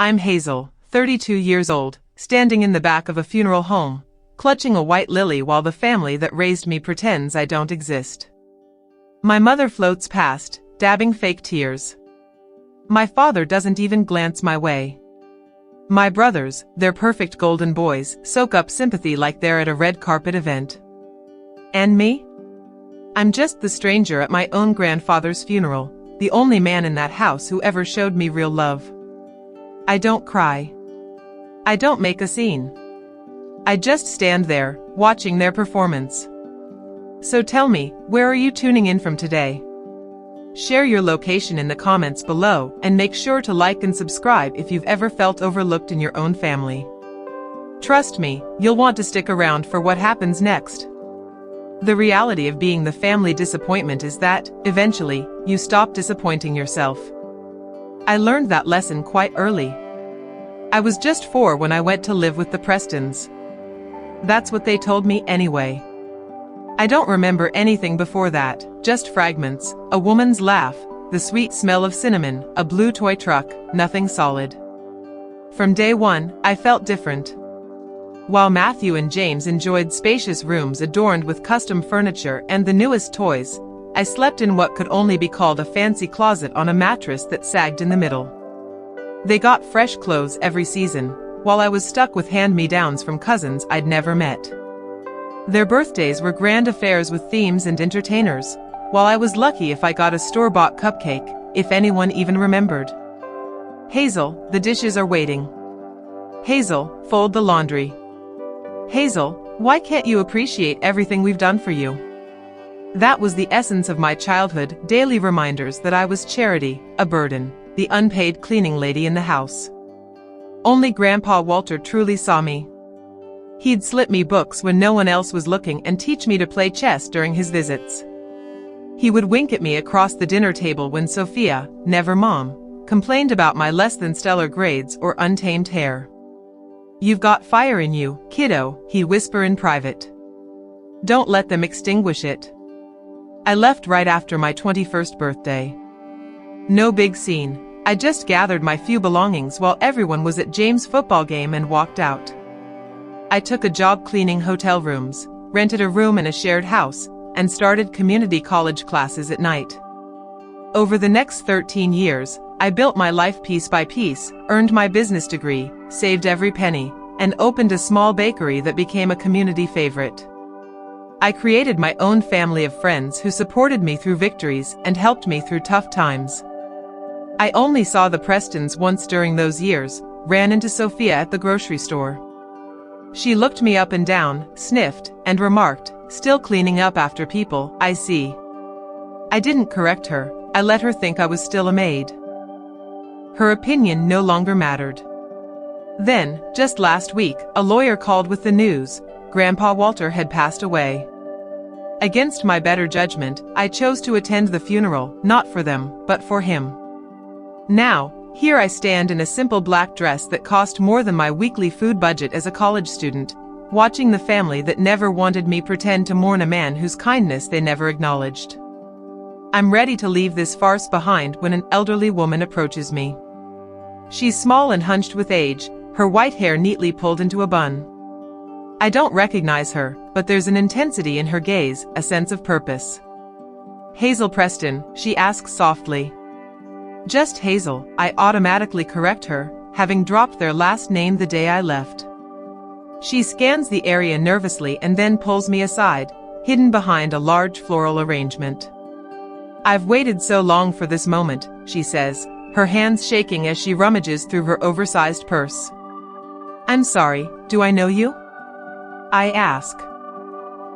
I'm Hazel, 32 years old, standing in the back of a funeral home, clutching a white lily while the family that raised me pretends I don't exist. My mother floats past, dabbing fake tears. My father doesn't even glance my way. My brothers, they're perfect golden boys, soak up sympathy like they're at a red carpet event. And me? I'm just the stranger at my own grandfather's funeral, the only man in that house who ever showed me real love. I don't cry. I don't make a scene. I just stand there, watching their performance. So tell me, where are you tuning in from today? Share your location in the comments below and make sure to like and subscribe if you've ever felt overlooked in your own family. Trust me, you'll want to stick around for what happens next. The reality of being the family disappointment is that, eventually, you stop disappointing yourself. I learned that lesson quite early. I was just 4 when I went to live with the Prestons. That's what they told me anyway. I don't remember anything before that, just fragments, a woman's laugh, the sweet smell of cinnamon, a blue toy truck, nothing solid. From day one, I felt different. While Matthew and James enjoyed spacious rooms adorned with custom furniture and the newest toys, I slept in what could only be called a fancy closet on a mattress that sagged in the middle. They got fresh clothes every season, while I was stuck with hand-me-downs from cousins I'd never met. Their birthdays were grand affairs with themes and entertainers, while I was lucky if I got a store-bought cupcake, if anyone even remembered. Hazel, the dishes are waiting. Hazel, fold the laundry. Hazel, why can't you appreciate everything we've done for you? That was the essence of my childhood, daily reminders that I was Charity, a burden, the unpaid cleaning lady in the house. Only Grandpa Walter truly saw me. He'd slip me books when no one else was looking and teach me to play chess during his visits. He would wink at me across the dinner table when Sophia, never Mom, complained about my less than stellar grades or untamed hair. "You've got fire in you, kiddo," he'd whisper in private. "Don't let them extinguish it." I left right after my 21st birthday. No big scene, I just gathered my few belongings while everyone was at James' football game and walked out. I took a job cleaning hotel rooms, rented a room in a shared house, and started community college classes at night. Over the next 13 years, I built my life piece by piece, earned my business degree, saved every penny, and opened a small bakery that became a community favorite. I created my own family of friends who supported me through victories and helped me through tough times. I only saw the Prestons once during those years, ran into Sophia at the grocery store. She looked me up and down, sniffed, and remarked, "Still cleaning up after people, I see." I didn't correct her, I let her think I was still a maid. Her opinion no longer mattered. Then, just last week, a lawyer called with the news, Grandpa Walter had passed away. Against my better judgment, I chose to attend the funeral, not for them, but for him. Now, here I stand in a simple black dress that cost more than my weekly food budget as a college student, watching the family that never wanted me pretend to mourn a man whose kindness they never acknowledged. I'm ready to leave this farce behind when an elderly woman approaches me. She's small and hunched with age, her white hair neatly pulled into a bun. I don't recognize her, but there's an intensity in her gaze, a sense of purpose. "Hazel Preston," she asks softly. "Just Hazel," I automatically correct her, having dropped their last name the day I left. She scans the area nervously and then pulls me aside, hidden behind a large floral arrangement. "I've waited so long for this moment," she says, her hands shaking as she rummages through her oversized purse. "I'm sorry, do I know you?" I ask.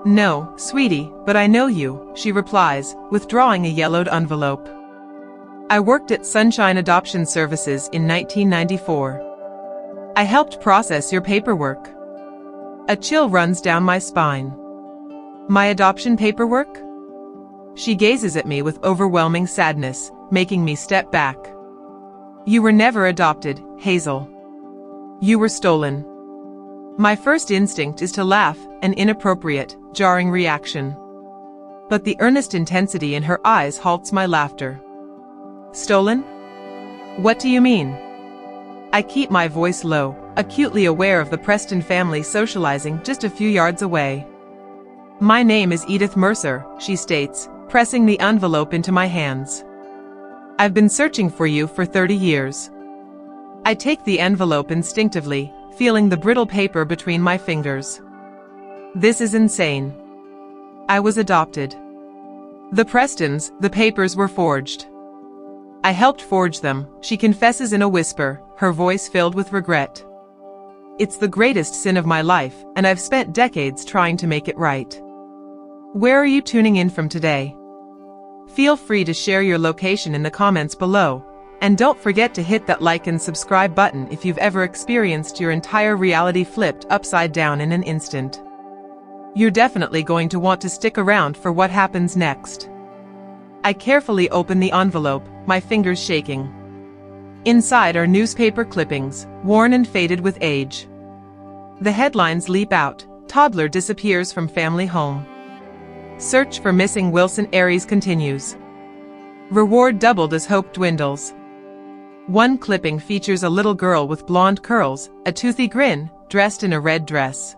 "No, sweetie, but I know you," she replies, withdrawing a yellowed envelope. "I worked at Sunshine Adoption Services in 1994. I helped process your paperwork." A chill runs down my spine. "My adoption paperwork?" She gazes at me with overwhelming sadness, making me step back. "You were never adopted, Hazel. You were stolen." My first instinct is to laugh, an inappropriate, jarring reaction. But the earnest intensity in her eyes halts my laughter. "Stolen? What do you mean?" I keep my voice low, acutely aware of the Preston family socializing just a few yards away. "My name is Edith Mercer," she states, pressing the envelope into my hands. "I've been searching for you for 30 years. I take the envelope instinctively, feeling the brittle paper between my fingers. This is insane. I was adopted. The Prestons, the papers were forged. I helped forge them," she confesses in a whisper, her voice filled with regret. "It's the greatest sin of my life, and I've spent decades trying to make it right." Where are you tuning in from today? Feel free to share your location in the comments below, and don't forget to hit that like and subscribe button if you've ever experienced your entire reality flipped upside down in an instant. You're definitely going to want to stick around for what happens next. I carefully open the envelope, my fingers shaking. Inside are newspaper clippings, worn and faded with age. The headlines leap out: "Toddler disappears from family home." "Search for missing Wilson Aries continues." "Reward doubled as hope dwindles." One clipping features a little girl with blonde curls, a toothy grin, dressed in a red dress.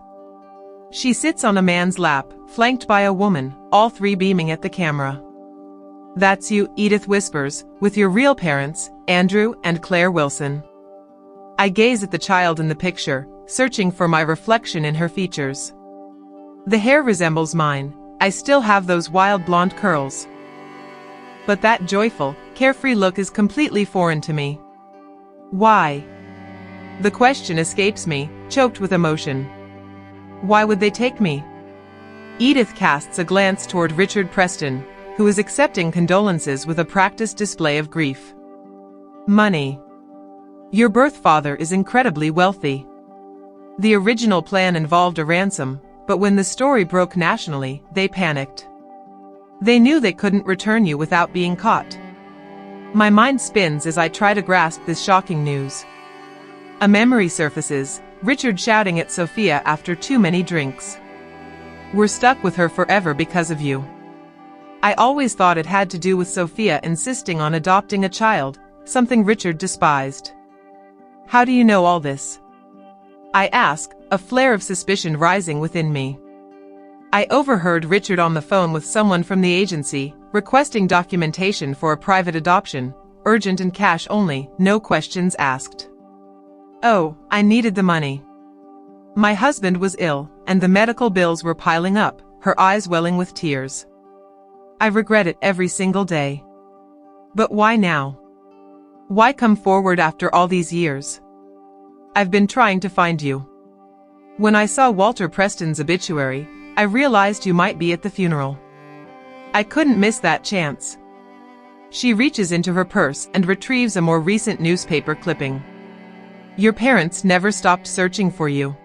She sits on a man's lap, flanked by a woman, all three beaming at the camera. "That's you," Edith whispers, "with your real parents, Andrew and Claire Wilson." I gaze at the child in the picture, searching for my reflection in her features. The hair resembles mine. I still have those wild blonde curls. But that joyful, carefree look is completely foreign to me. Why? The question escapes me, choked with emotion. Why would they take me? Edith casts a glance toward Richard Preston, who is accepting condolences with a practiced display of grief. "Money. Your birth father is incredibly wealthy. The original plan involved a ransom, but when the story broke nationally, they panicked. They knew they couldn't return you without being caught." My mind spins as I try to grasp this shocking news. A memory surfaces, Richard shouting at Sophia after too many drinks. "We're stuck with her forever because of you." I always thought it had to do with Sophia insisting on adopting a child, something Richard despised. "How do you know all this?" I ask, a flare of suspicion rising within me. I overheard Richard on the phone with someone from the agency, requesting documentation for a private adoption, urgent and cash only, no questions asked. "Oh, I needed the money. My husband was ill, and the medical bills were piling up," her eyes welling with tears. "I regret it every single day. But why now? Why come forward after all these years? I've been trying to find you. When I saw Walter Preston's obituary, I realized you might be at the funeral. I couldn't miss that chance." She reaches into her purse and retrieves a more recent newspaper clipping. "Your parents never stopped searching for you.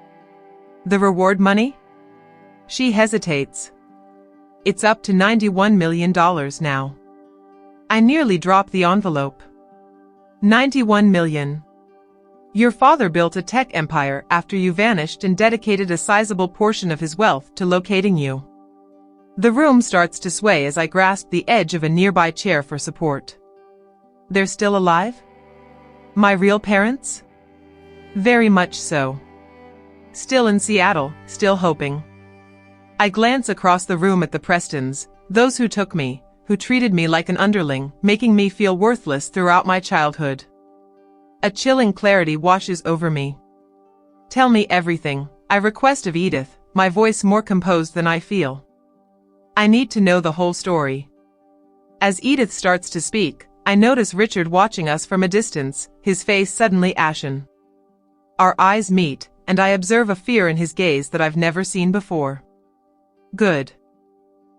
The reward money?" She hesitates. "It's up to $91 million now." I nearly drop the envelope. 91 million. Your father built a tech empire after you vanished and dedicated a sizable portion of his wealth to locating you. The room starts to sway as I grasp the edge of a nearby chair for support. They're still alive? My real parents? Very much so. Still in Seattle, still hoping. I glance across the room at the Prestons, those who took me, who treated me like an underling, making me feel worthless throughout my childhood. A chilling clarity washes over me. "Tell me everything," I request of Edith, my voice more composed than I feel. "I need to know the whole story." As Edith starts to speak, I notice Richard watching us from a distance, his face suddenly ashen. Our eyes meet, and I observe a fear in his gaze that I've never seen before. Good.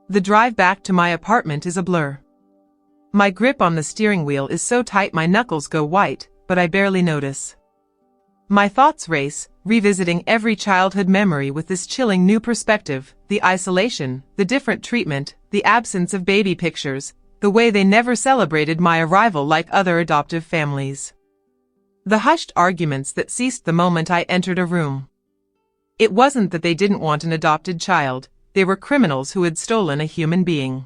The drive back to my apartment is a blur. My grip on the steering wheel is so tight my knuckles go white, but I barely notice. My thoughts race, revisiting every childhood memory with this chilling new perspective, the isolation, the different treatment, the absence of baby pictures, the way they never celebrated my arrival like other adoptive families. The hushed arguments that ceased the moment I entered a room. It wasn't that they didn't want an adopted child, they were criminals who had stolen a human being.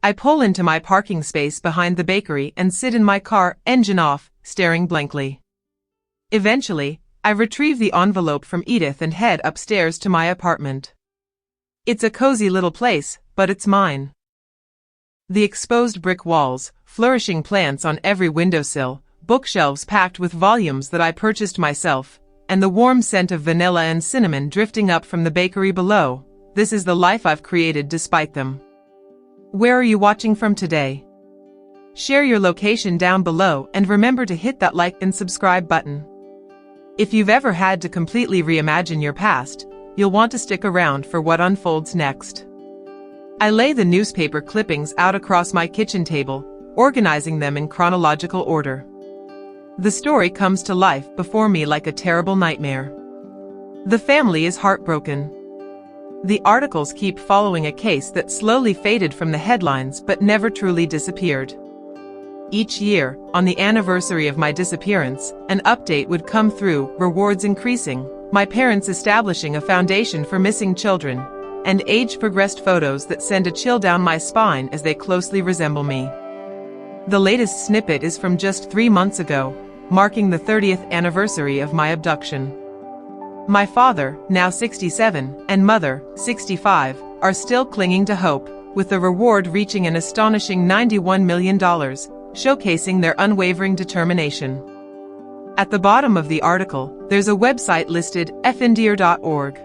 I pull into my parking space behind the bakery and sit in my car, engine off, staring blankly. Eventually, I retrieve the envelope from Edith and head upstairs to my apartment. It's a cozy little place, but it's mine. The exposed brick walls, flourishing plants on every windowsill, bookshelves packed with volumes that I purchased myself, and the warm scent of vanilla and cinnamon drifting up from the bakery below. This is the life I've created despite them. Where are you watching from today? Share your location down below and remember to hit that like and subscribe button. If you've ever had to completely reimagine your past, you'll want to stick around for what unfolds next. I lay the newspaper clippings out across my kitchen table, organizing them in chronological order. The story comes to life before me like a terrible nightmare. The family is heartbroken. The articles keep following a case that slowly faded from the headlines but never truly disappeared. Each year, on the anniversary of my disappearance, an update would come through, rewards increasing, my parents establishing a foundation for missing children, and age-progressed photos that send a chill down my spine as they closely resemble me. The latest snippet is from just 3 months ago, marking the 30th anniversary of my abduction. My father, now 67, and mother, 65, are still clinging to hope, with the reward reaching an astonishing $91 million, showcasing their unwavering determination. At the bottom of the article, there's a website listed, findear.org.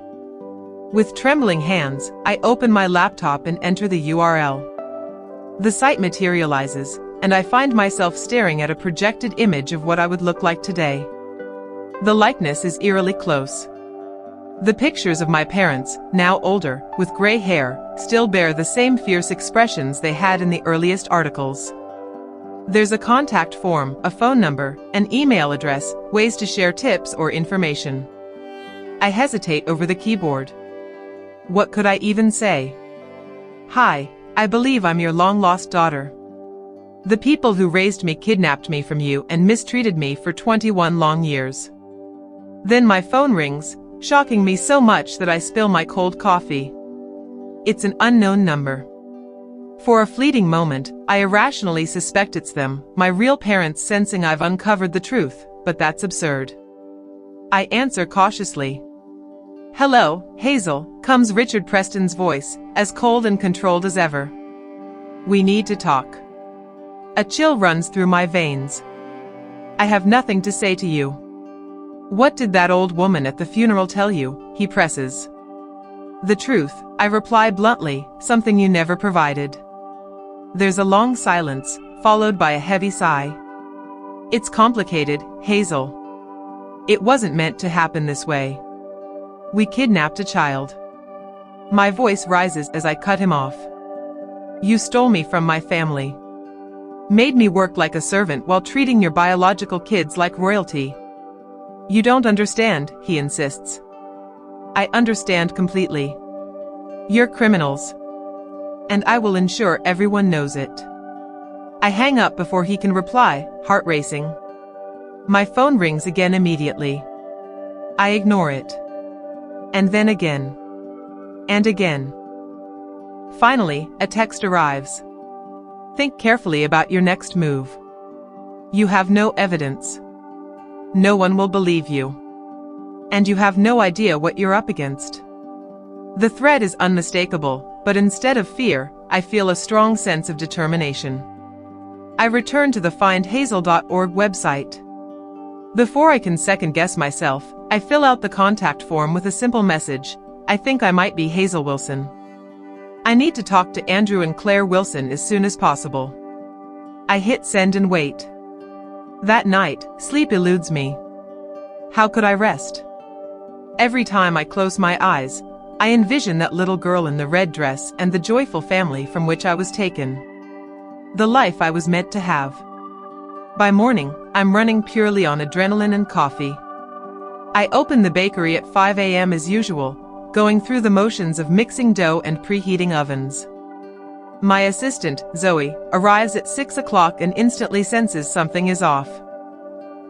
With trembling hands, I open my laptop and enter the URL. The site materializes, and I find myself staring at a projected image of what I would look like today. The likeness is eerily close. The pictures of my parents, now older, with gray hair, still bear the same fierce expressions they had in the earliest articles. There's a contact form, a phone number, an email address, ways to share tips or information. I hesitate over the keyboard. What could I even say? Hi, I believe I'm your long-lost daughter. The people who raised me kidnapped me from you and mistreated me for 21 long years. Then my phone rings, shocking me so much that I spill my cold coffee. It's an unknown number. For a fleeting moment, I irrationally suspect it's them, my real parents, sensing I've uncovered the truth, but that's absurd. I answer cautiously. Hello, Hazel, comes Richard Preston's voice, as cold and controlled as ever. We need to talk. A chill runs through my veins. I have nothing to say to you. What did that old woman at the funeral tell you? He presses. The truth, I reply bluntly, something you never provided. There's a long silence, followed by a heavy sigh. It's complicated, Hazel. It wasn't meant to happen this way. We kidnapped a child. My voice rises as I cut him off. You stole me from my family. Made me work like a servant while treating your biological kids like royalty. You don't understand, he insists. I understand completely. You're criminals. And I will ensure everyone knows it. I hang up before he can reply, heart racing. My phone rings again immediately. I ignore it. And then again. And again. Finally, a text arrives. Think carefully about your next move. You have no evidence. No one will believe you. And you have no idea what you're up against. The threat is unmistakable, but instead of fear, I feel a strong sense of determination. I return to the findhazel.org website. Before I can second-guess myself, I fill out the contact form with a simple message. I think I might be Hazel Wilson. I need to talk to Andrew and Claire Wilson as soon as possible. I hit send and wait. That night, sleep eludes me. How could I rest? Every time I close my eyes, I envision that little girl in the red dress and the joyful family from which I was taken. The life I was meant to have. By morning, I'm running purely on adrenaline and coffee. I open the bakery at 5 a.m. as usual, going through the motions of mixing dough and preheating ovens. My assistant, Zoe, arrives at 6 o'clock and instantly senses something is off.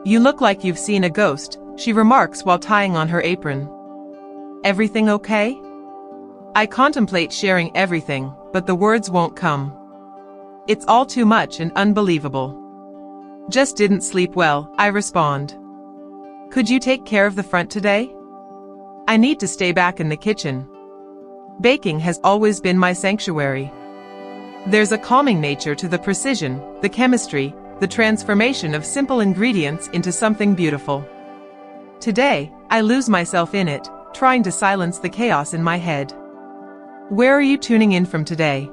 You look like you've seen a ghost, she remarks while tying on her apron. Everything okay? I contemplate sharing everything, but the words won't come. It's all too much and unbelievable. Just didn't sleep well, I respond. Could you take care of the front today? I need to stay back in the kitchen. Baking has always been my sanctuary. There's a calming nature to the precision, the chemistry, the transformation of simple ingredients into something beautiful. Today, I lose myself in it, trying to silence the chaos in my head. Where are you tuning in from today?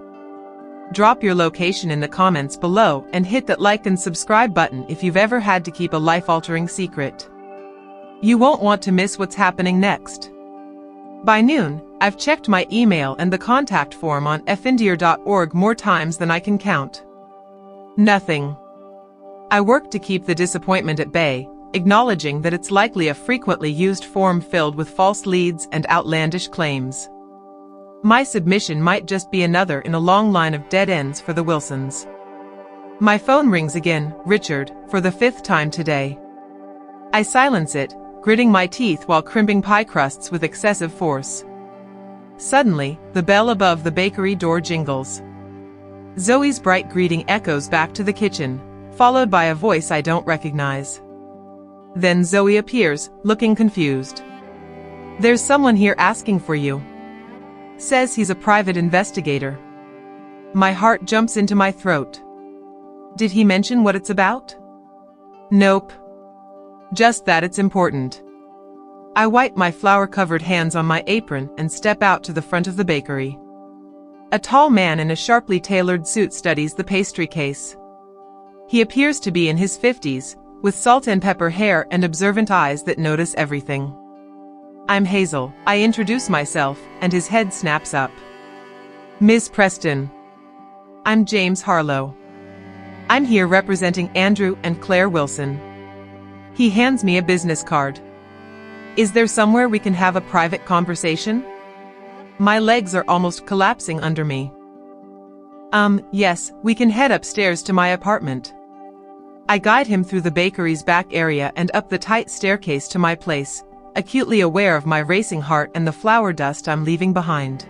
Drop your location in the comments below and hit that like and subscribe button if you've ever had to keep a life-altering secret. You won't want to miss what's happening next. By noon, I've checked my email and the contact form on findear.org more times than I can count. Nothing. I work to keep the disappointment at bay, acknowledging that it's likely a frequently used form filled with false leads and outlandish claims. My submission might just be another in a long line of dead ends for the Wilsons. My phone rings again, Richard, for the 5th time today. I silence it, gritting my teeth while crimping pie crusts with excessive force. Suddenly, the bell above the bakery door jingles. Zoe's bright greeting echoes back to the kitchen, followed by a voice I don't recognize. Then Zoe appears, looking confused. "There's someone here asking for you." Says he's a private investigator. My heart jumps into my throat. Did he mention what it's about? Nope. Just that it's important. I wipe my flour-covered hands on my apron and step out to the front of the bakery. A tall man in a sharply tailored suit studies the pastry case. He appears to be in his 50s, with salt and pepper hair and observant eyes that notice everything. "I'm Hazel," I introduce myself, and his head snaps up. "Ms. Preston." "I'm James Harlow. I'm here representing Andrew and Claire Wilson." He hands me a business card. "Is there somewhere we can have a private conversation?" My legs are almost collapsing under me. Yes, we can head upstairs to my apartment." I guide him through the bakery's back area and up the tight staircase to my place, acutely aware of my racing heart and the flour dust I'm leaving behind.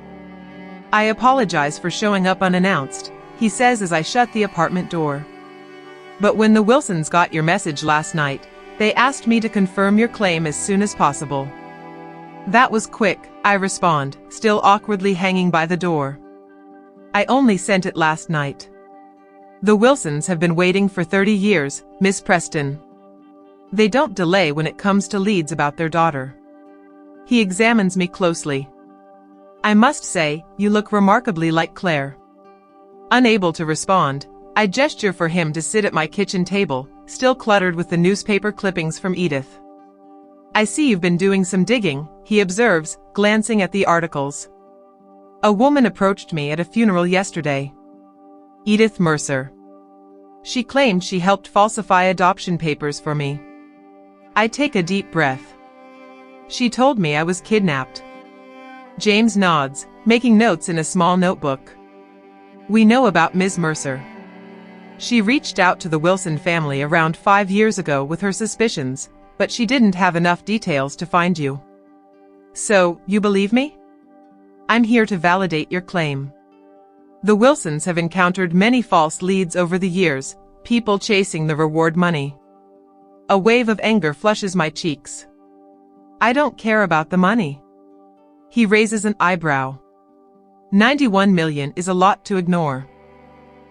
"I apologize for showing up unannounced," he says as I shut the apartment door. "But when the Wilsons got your message last night, they asked me to confirm your claim as soon as possible." "That was quick," I respond, still awkwardly hanging by the door. "I only sent it last night." "The Wilsons have been waiting for 30 years, Miss Preston. They don't delay when it comes to leads about their daughter." He examines me closely. "I must say, you look remarkably like Claire." Unable to respond, I gesture for him to sit at my kitchen table, still cluttered with the newspaper clippings from Edith. "I see you've been doing some digging," he observes, glancing at the articles. "A woman approached me at a funeral yesterday. Edith Mercer. She claimed she helped falsify adoption papers for me." I take a deep breath. "She told me I was kidnapped." James nods, making notes in a small notebook. "We know about Ms. Mercer. She reached out to the Wilson family around 5 years ago with her suspicions, but she didn't have enough details to find you. So, you believe me? I'm here to validate your claim. The Wilsons have encountered many false leads over the years, people chasing the reward money." A wave of anger flushes my cheeks. "I don't care about the money." He raises an eyebrow. 91 million is a lot to ignore.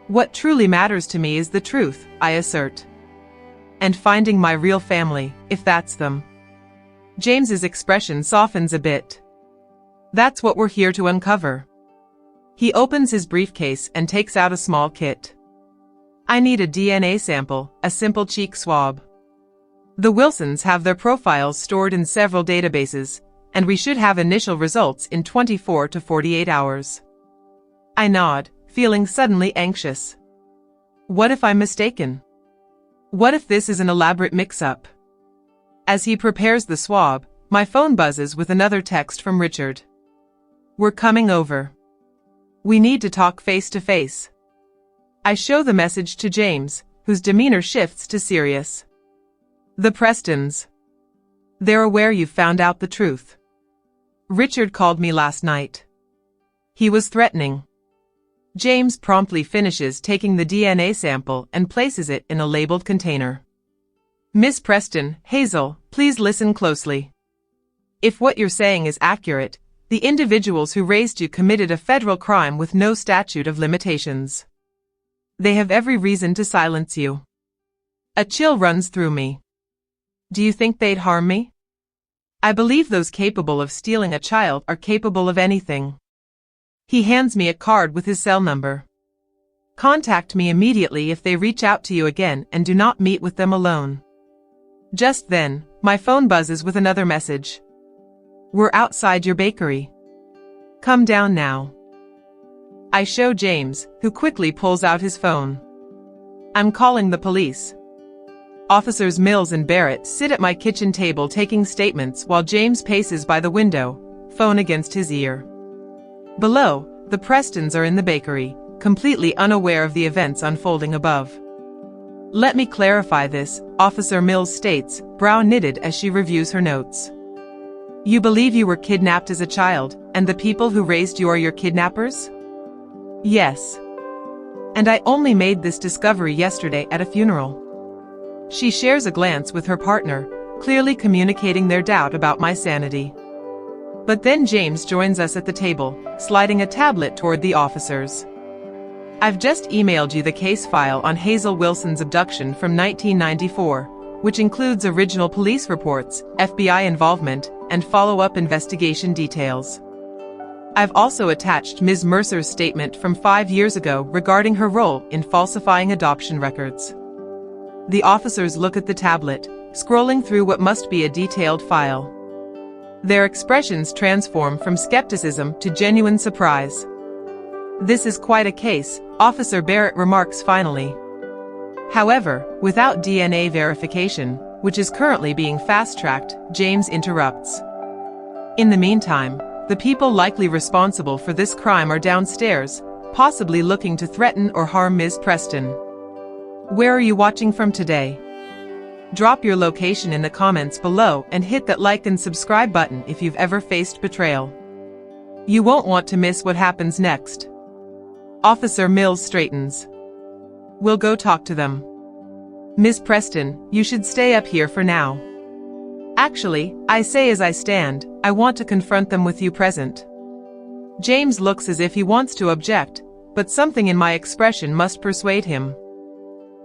"What truly matters to me is the truth," I assert. "And finding my real family, if that's them." James's expression softens a bit. "That's what we're here to uncover." He opens his briefcase and takes out a small kit. "I need a DNA sample, a simple cheek swab. The Wilsons have their profiles stored in several databases, and we should have initial results in 24 to 48 hours. I nod, feeling suddenly anxious. What if I'm mistaken? What if this is an elaborate mix-up? As he prepares the swab, my phone buzzes with another text from Richard. "We're coming over. We need to talk face to face." I show the message to James, whose demeanor shifts to serious. "The Prestons. They're aware you've found out the truth. Richard called me last night. He was threatening." James promptly finishes taking the DNA sample and places it in a labeled container. Miss Preston, Hazel, please listen closely. If what you're saying is accurate, the individuals who raised you committed a federal crime with no statute of limitations. They have every reason to silence you. A chill runs through me. Do you think they'd harm me? I believe those capable of stealing a child are capable of anything. He hands me a card with his cell number. Contact me immediately if they reach out to you again and do not meet with them alone. Just then, my phone buzzes with another message. We're outside your bakery. Come down now. I show James, who quickly pulls out his phone. I'm calling the police. Officers Mills and Barrett sit at my kitchen table taking statements while James paces by the window, phone against his ear. Below, the Prestons are in the bakery, completely unaware of the events unfolding above. Let me clarify this, Officer Mills states, brow knitted as she reviews her notes. You believe you were kidnapped as a child, and the people who raised you are your kidnappers? Yes. And I only made this discovery yesterday at a funeral. She shares a glance with her partner, clearly communicating their doubt about my sanity. But then James joins us at the table, sliding a tablet toward the officers. I've just emailed you the case file on Hazel Wilson's abduction from 1994, which includes original police reports, FBI involvement, and follow-up investigation details. I've also attached Ms. Mercer's statement from 5 years ago regarding her role in falsifying adoption records. The officers look at the tablet, scrolling through what must be a detailed file. Their expressions transform from skepticism to genuine surprise. This is quite a case, Officer Barrett remarks finally. However, without DNA verification, which is currently being fast-tracked, James interrupts. In the meantime, the people likely responsible for this crime are downstairs, possibly looking to threaten or harm Ms. Preston. Where are you watching from today? Drop your location in the comments below and hit that like and subscribe button if you've ever faced betrayal. You won't want to miss what happens next. Officer Mills straightens. We'll go talk to them. Miss Preston, you should stay up here for now. Actually, I say as I stand, I want to confront them with you present. James looks as if he wants to object, but something in my expression must persuade him.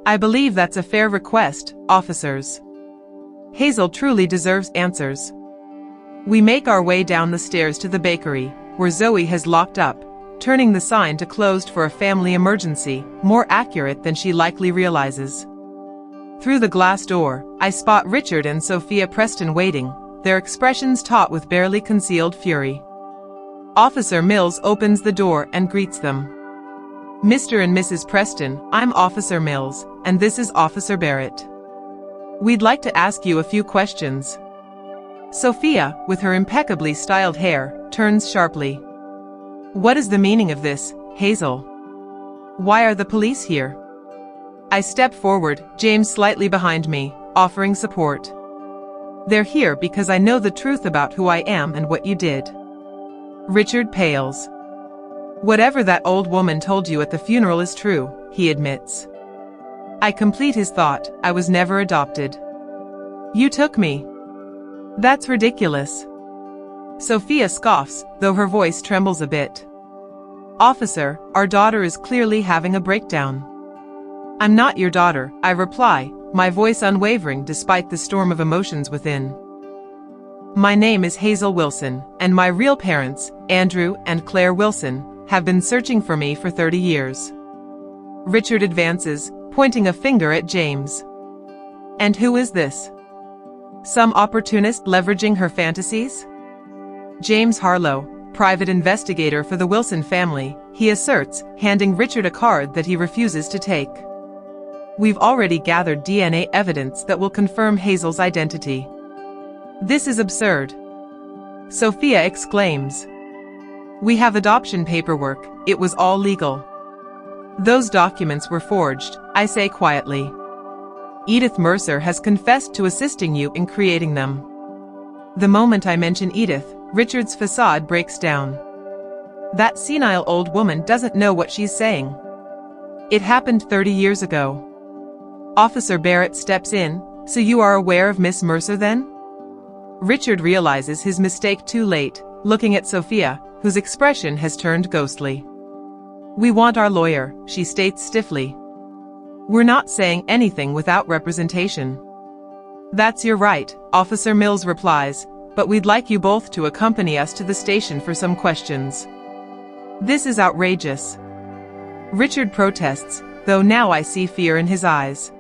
I believe that's a fair request, officers. Hazel truly deserves answers. We make our way down the stairs to the bakery, where Zoe has locked up, turning the sign to closed for a family emergency, more accurate than she likely realizes. Through the glass door, I spot Richard and Sophia Preston waiting, their expressions taut with barely concealed fury. Officer Mills opens the door and greets them. Mr. and Mrs. Preston, I'm Officer Mills, and this is Officer Barrett. We'd like to ask you a few questions. Sophia, with her impeccably styled hair, turns sharply. What is the meaning of this, Hazel? Why are the police here? I step forward, James slightly behind me, offering support. They're here because I know the truth about who I am and what you did. Richard pales. Whatever that old woman told you at the funeral is true, he admits. I complete his thought, I was never adopted. You took me. That's ridiculous. Sophia scoffs, though her voice trembles a bit. Officer, our daughter is clearly having a breakdown. I'm not your daughter, I reply, my voice unwavering despite the storm of emotions within. My name is Hazel Wilson, and my real parents, Andrew and Claire Wilson, have been searching for me for 30 years. Richard advances, pointing a finger at James. And who is this? Some opportunist leveraging her fantasies? James Harlow, private investigator for the Wilson family, he asserts, handing Richard a card that he refuses to take. We've already gathered DNA evidence that will confirm Hazel's identity. This is absurd. Sophia exclaims. We have adoption paperwork, it was all legal. Those documents were forged, I say quietly. Edith Mercer has confessed to assisting you in creating them. The moment I mention Edith, Richard's facade breaks down. That senile old woman doesn't know what she's saying. It happened 30 years ago. Officer Barrett steps in, So you are aware of Miss Mercer then? Richard realizes his mistake too late, looking at Sophia, whose expression has turned ghostly. We want our lawyer, she states stiffly. We're not saying anything without representation. That's your right, Officer Mills replies, but we'd like you both to accompany us to the station for some questions. This is outrageous. Richard protests, though now I see fear in his eyes.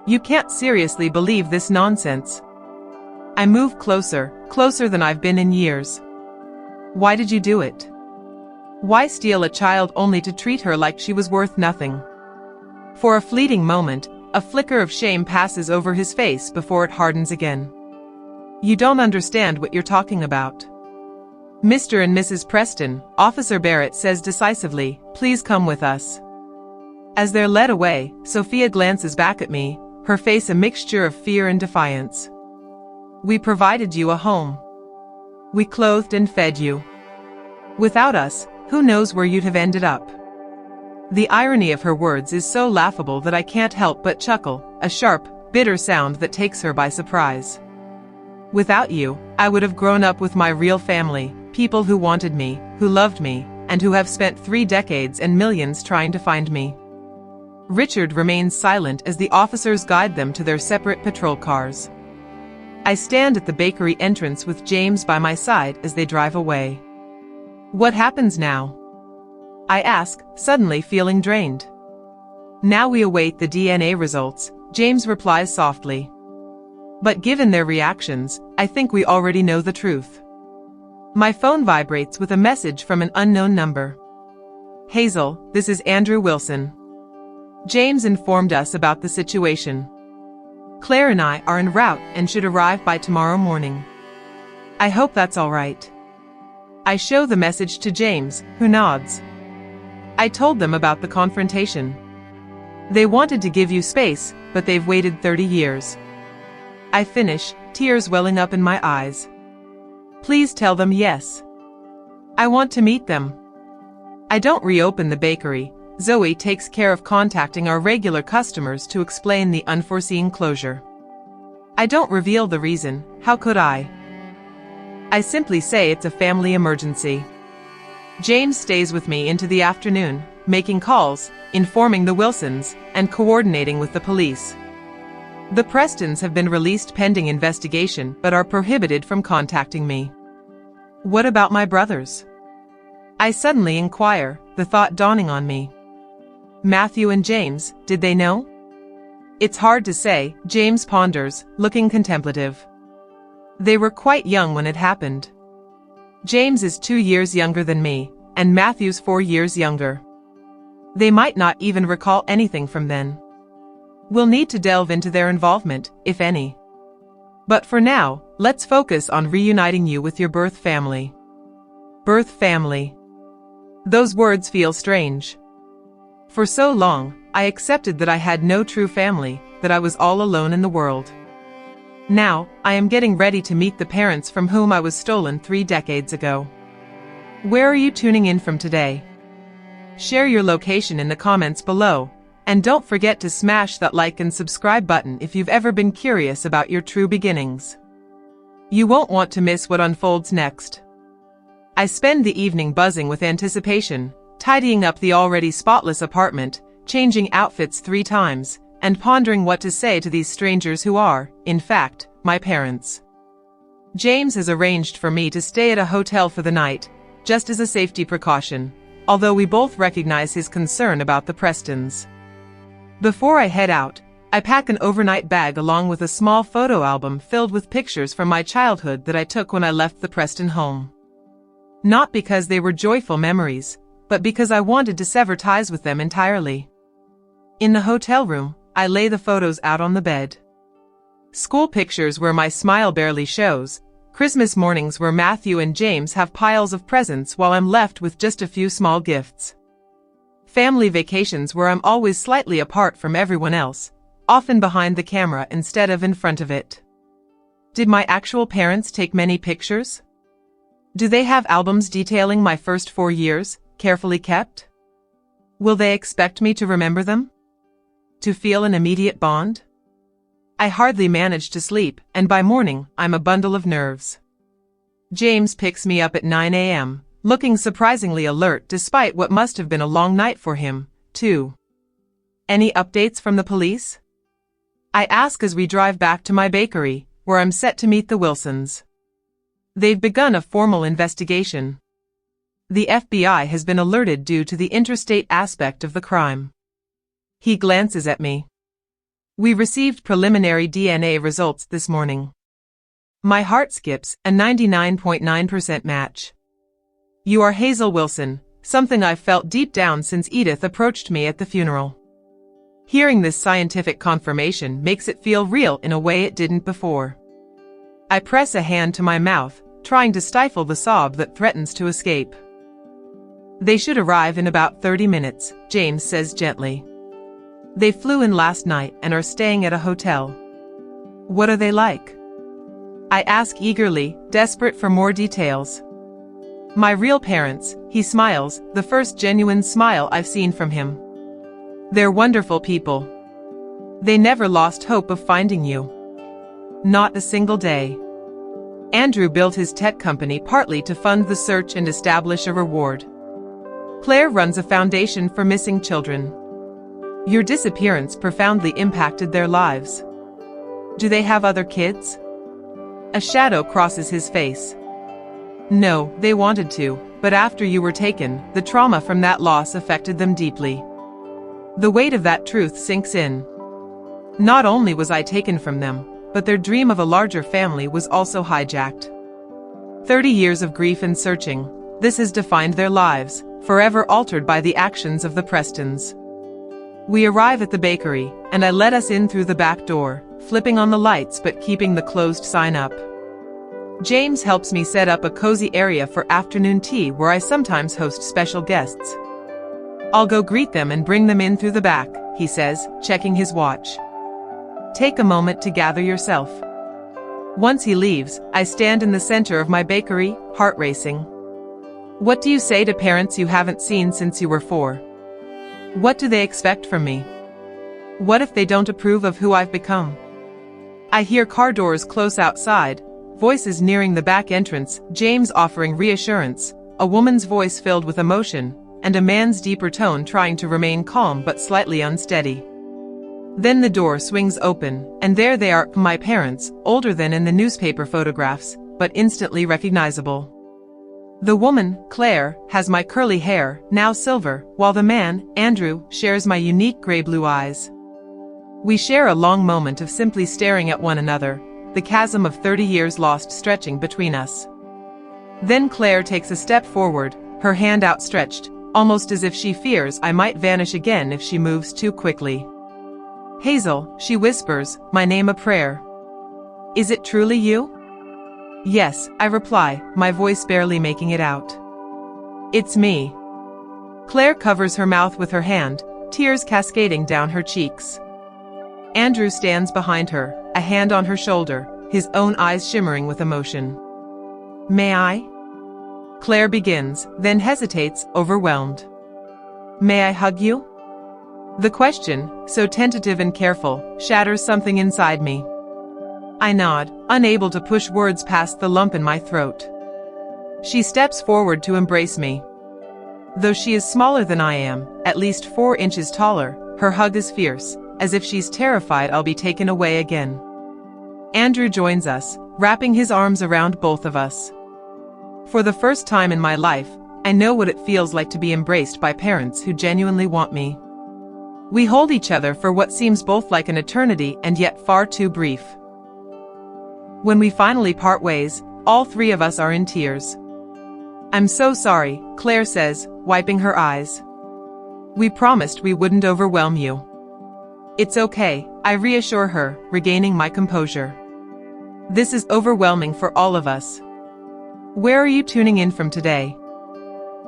You can't seriously believe this nonsense. I move closer, closer than I've been in years. Why did you do it? Why steal a child only to treat her like she was worth nothing? For a fleeting moment, a flicker of shame passes over his face before it hardens again. You don't understand what you're talking about. Mr. and Mrs. Preston, Officer Barrett says decisively, please come with us. As they're led away, Sophia glances back at me, her face a mixture of fear and defiance. We provided you a home. We clothed and fed you. Without us, who knows where you'd have ended up? The irony of her words is so laughable that I can't help but chuckle, a sharp, bitter sound that takes her by surprise. Without you, I would have grown up with my real family, people who wanted me, who loved me, and who have spent 3 decades and millions trying to find me. Richard remains silent as the officers guide them to their separate patrol cars. I stand at the bakery entrance with James by my side as they drive away. What happens now? I ask, suddenly feeling drained. Now we await the DNA results, James replies softly. But given their reactions, I think we already know the truth. My phone vibrates with a message from an unknown number. Hazel, this is Andrew Wilson. James informed us about the situation. Claire and I are en route and should arrive by tomorrow morning. I hope that's all right. I show the message to James, who nods. I told them about the confrontation. They wanted to give you space, but they've waited 30 years. I finish, tears welling up in my eyes. Please tell them yes. I want to meet them. I don't reopen the bakery. Zoe takes care of contacting our regular customers to explain the unforeseen closure. I don't reveal the reason, how could I? I simply say it's a family emergency. James stays with me into the afternoon, making calls, informing the Wilsons, and coordinating with the police. The Prestons have been released pending investigation but are prohibited from contacting me. What about my brothers? I suddenly inquire, the thought dawning on me. Matthew and James, did they know? It's hard to say, James ponders, looking contemplative. They were quite young when it happened. James is 2 years younger than me, and Matthew's 4 years younger. They might not even recall anything from then. We'll need to delve into their involvement, if any. But for now, let's focus on reuniting you with your birth family. Birth family. Those words feel strange. For so long, I accepted that I had no true family, that I was all alone in the world. Now, I am getting ready to meet the parents from whom I was stolen 3 decades ago. Where are you tuning in from today? Share your location in the comments below, and don't forget to smash that like and subscribe button if you've ever been curious about your true beginnings. You won't want to miss what unfolds next. I spend the evening buzzing with anticipation, tidying up the already spotless apartment, changing outfits 3 times, and pondering what to say to these strangers who are, in fact, my parents. James has arranged for me to stay at a hotel for the night, just as a safety precaution, although we both recognize his concern about the Prestons. Before I head out, I pack an overnight bag along with a small photo album filled with pictures from my childhood that I took when I left the Preston home. Not because they were joyful memories, but because I wanted to sever ties with them entirely. In the hotel room, I lay the photos out on the bed. School pictures where my smile barely shows, Christmas mornings where Matthew and James have piles of presents while I'm left with just a few small gifts. Family vacations where I'm always slightly apart from everyone else, often behind the camera instead of in front of it. Did my actual parents take many pictures? Do they have albums detailing my first 4 years, carefully kept? Will they expect me to remember them? To feel an immediate bond? I hardly manage to sleep, and by morning, I'm a bundle of nerves. James picks me up at 9 a.m., looking surprisingly alert despite what must have been a long night for him, too. Any updates from the police? I ask as we drive back to my bakery, where I'm set to meet the Wilsons. They've begun a formal investigation. The FBI has been alerted due to the interstate aspect of the crime. He glances at me. We received preliminary DNA results this morning. My heart skips, a 99.9% match. You are Hazel Wilson, something I've felt deep down since Edith approached me at the funeral. Hearing this scientific confirmation makes it feel real in a way it didn't before. I press a hand to my mouth, trying to stifle the sob that threatens to escape. They should arrive in about 30 minutes, James says gently. They flew in last night and are staying at a hotel. What are they like? I ask eagerly, desperate for more details. My real parents, he smiles, the first genuine smile I've seen from him. They're wonderful people. They never lost hope of finding you. Not a single day. Andrew built his tech company partly to fund the search and establish a reward. Claire runs a foundation for missing children. Your disappearance profoundly impacted their lives. Do they have other kids? A shadow crosses his face. No, they wanted to, but after you were taken, the trauma from that loss affected them deeply. The weight of that truth sinks in. Not only was I taken from them, but their dream of a larger family was also hijacked. 30 years of grief and searching, this has defined their lives, forever altered by the actions of the Prestons. We arrive at the bakery, and I let us in through the back door, flipping on the lights but keeping the closed sign up. James helps me set up a cozy area for afternoon tea where I sometimes host special guests. I'll go greet them and bring them in through the back, he says, checking his watch. Take a moment to gather yourself. Once he leaves, I stand in the center of my bakery, heart racing. What do you say to parents you haven't seen since you were 4? What do they expect from me? What if they don't approve of who I've become? I hear car doors close outside, voices nearing the back entrance, James offering reassurance, a woman's voice filled with emotion, and a man's deeper tone trying to remain calm but slightly unsteady. Then the door swings open, and there they are, my parents, older than in the newspaper photographs, but instantly recognizable. The woman, Claire, has my curly hair, now silver, while the man, Andrew, shares my unique gray-blue eyes. We share a long moment of simply staring at one another, the chasm of 30 years lost stretching between us. Then Claire takes a step forward, her hand outstretched, almost as if she fears I might vanish again if she moves too quickly. Hazel, she whispers, my name a prayer. Is it truly you? Yes, I reply, my voice barely making it out. It's me. Claire covers her mouth with her hand, tears cascading down her cheeks. Andrew stands behind her, a hand on her shoulder, his own eyes shimmering with emotion. May I? Claire begins, then hesitates, overwhelmed. May I hug you? The question, so tentative and careful, shatters something inside me. I nod, unable to push words past the lump in my throat. She steps forward to embrace me. Though she is smaller than I am, at least 4 inches taller, her hug is fierce, as if she's terrified I'll be taken away again. Andrew joins us, wrapping his arms around both of us. For the first time in my life, I know what it feels like to be embraced by parents who genuinely want me. We hold each other for what seems both like an eternity and yet far too brief. When we finally part ways, all 3 of us are in tears. I'm so sorry, Claire says, wiping her eyes. We promised we wouldn't overwhelm you. It's okay, I reassure her, regaining my composure. This is overwhelming for all of us. Where are you tuning in from today?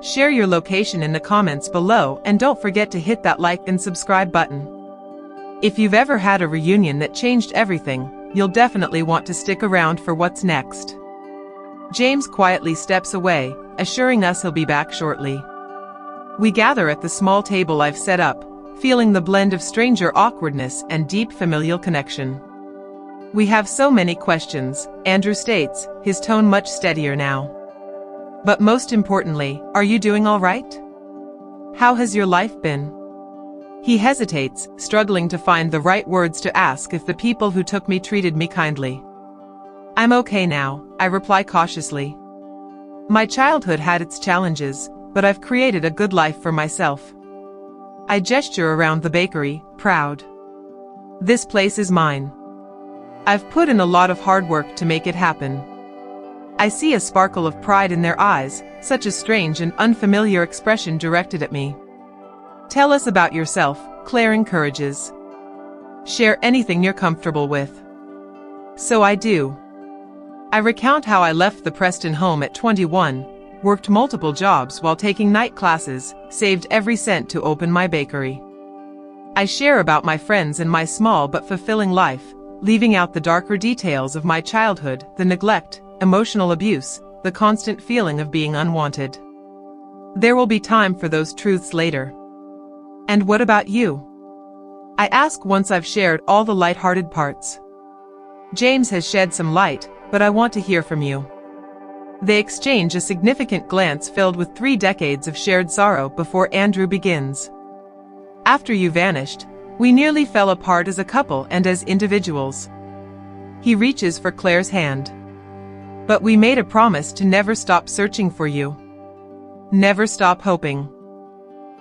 Share your location in the comments below and don't forget to hit that like and subscribe button. If you've ever had a reunion that changed everything, you'll definitely want to stick around for what's next. James quietly steps away, assuring us he'll be back shortly. We gather at the small table I've set up, feeling the blend of stranger awkwardness and deep familial connection. We have so many questions, Andrew states, his tone much steadier now. But most importantly, are you doing all right? How has your life been? He hesitates, struggling to find the right words to ask if the people who took me treated me kindly. I'm okay now, I reply cautiously. My childhood had its challenges, but I've created a good life for myself. I gesture around the bakery, proud. This place is mine. I've put in a lot of hard work to make it happen. I see a sparkle of pride in their eyes, such a strange and unfamiliar expression directed at me. Tell us about yourself, Claire encourages. Share anything you're comfortable with. So I do. I recount how I left the Preston home at 21, worked multiple jobs while taking night classes, saved every cent to open my bakery. I share about my friends and my small but fulfilling life, leaving out the darker details of my childhood, the neglect, emotional abuse, the constant feeling of being unwanted. There will be time for those truths later. And what about you? I ask once I've shared all the light-hearted parts. James has shed some light, but I want to hear from you. They exchange a significant glance filled with 3 decades of shared sorrow before Andrew begins. After you vanished, we nearly fell apart as a couple and as individuals. He reaches for Claire's hand. But we made a promise to never stop searching for you. Never stop hoping.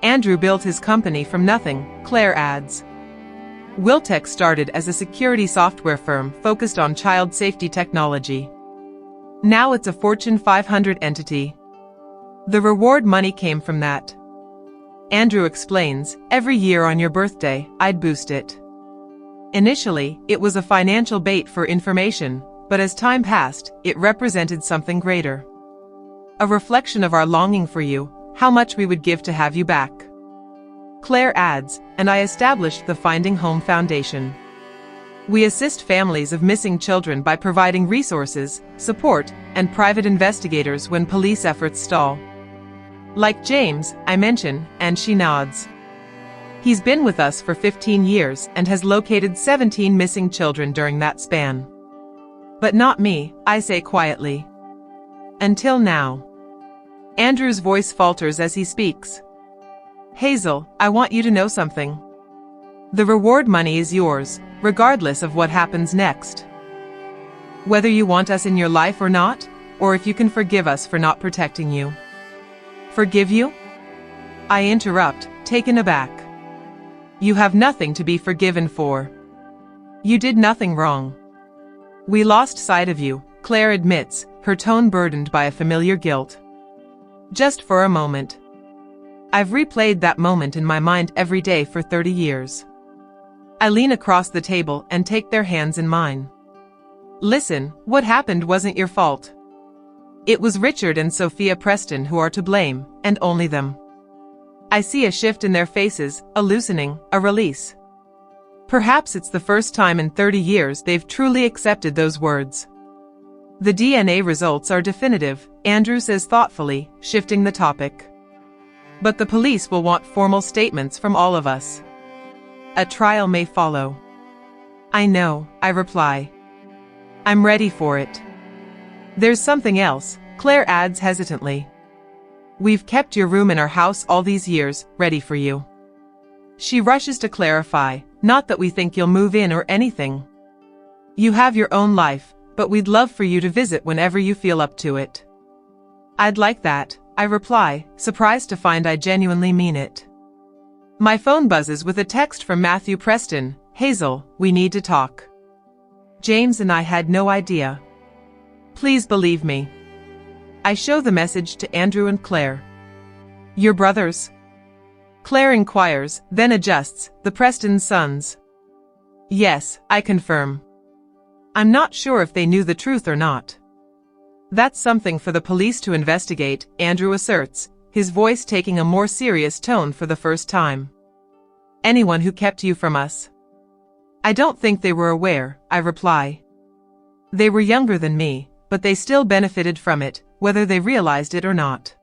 Andrew built his company from nothing, Claire adds. Wiltech started as a security software firm focused on child safety technology. Now it's a Fortune 500 entity. The reward money came from that. Andrew explains, every year on your birthday, I'd boost it. Initially, it was a financial bait for information, but as time passed, it represented something greater. A reflection of our longing for you, how much we would give to have you back. Claire adds, and I established the Finding Home Foundation. We assist families of missing children by providing resources, support, and private investigators when police efforts stall. Like James, I mention, and she nods. He's been with us for 15 years and has located 17 missing children during that span. But not me, I say quietly. Until now. Andrew's voice falters as he speaks. Hazel, I want you to know something. The reward money is yours, regardless of what happens next. Whether you want us in your life or not, or if you can forgive us for not protecting you. Forgive you? I interrupt, taken aback. You have nothing to be forgiven for. You did nothing wrong. We lost sight of you, Claire admits, her tone burdened by a familiar guilt. Just for a moment. I've replayed that moment in my mind every day for 30 years. I lean across the table and take their hands in mine. Listen, what happened wasn't your fault. It was Richard and Sophia Preston who are to blame, and only them. I see a shift in their faces, a loosening, a release. Perhaps it's the first time in 30 years they've truly accepted those words. The DNA results are definitive, Andrew says thoughtfully, shifting the topic. But the police will want formal statements from all of us. A trial may follow. I know, I reply. I'm ready for it. There's something else, Claire adds hesitantly. We've kept your room in our house all these years, ready for you. She rushes to clarify, not that we think you'll move in or anything. You have your own life, but we'd love for you to visit whenever you feel up to it. I'd like that, I reply, surprised to find I genuinely mean it. My phone buzzes with a text from Matthew Preston. Hazel, we need to talk. James and I had no idea. Please believe me. I show the message to Andrew and Claire. Your brothers? Claire inquires, then adjusts, the Preston sons. Yes, I confirm. I'm not sure if they knew the truth or not. That's something for the police to investigate, Andrew asserts, his voice taking a more serious tone for the first time. Anyone who kept you from us. I don't think they were aware, I reply. They were younger than me, but they still benefited from it, whether they realized it or not.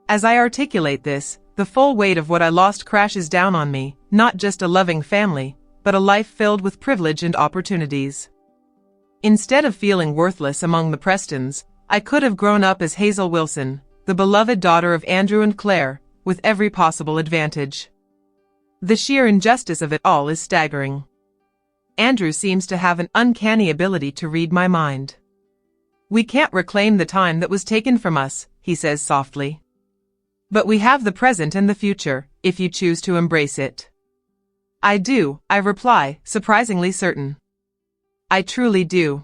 As I articulate this, the full weight of what I lost crashes down on me, not just a loving family, but a life filled with privilege and opportunities. Instead of feeling worthless among the Prestons, I could have grown up as Hazel Wilson, the beloved daughter of Andrew and Claire, with every possible advantage. The sheer injustice of it all is staggering. Andrew seems to have an uncanny ability to read my mind. "We can't reclaim the time that was taken from us," he says softly. "But we have the present and the future, if you choose to embrace it." "I do," I reply, surprisingly certain. "I truly do."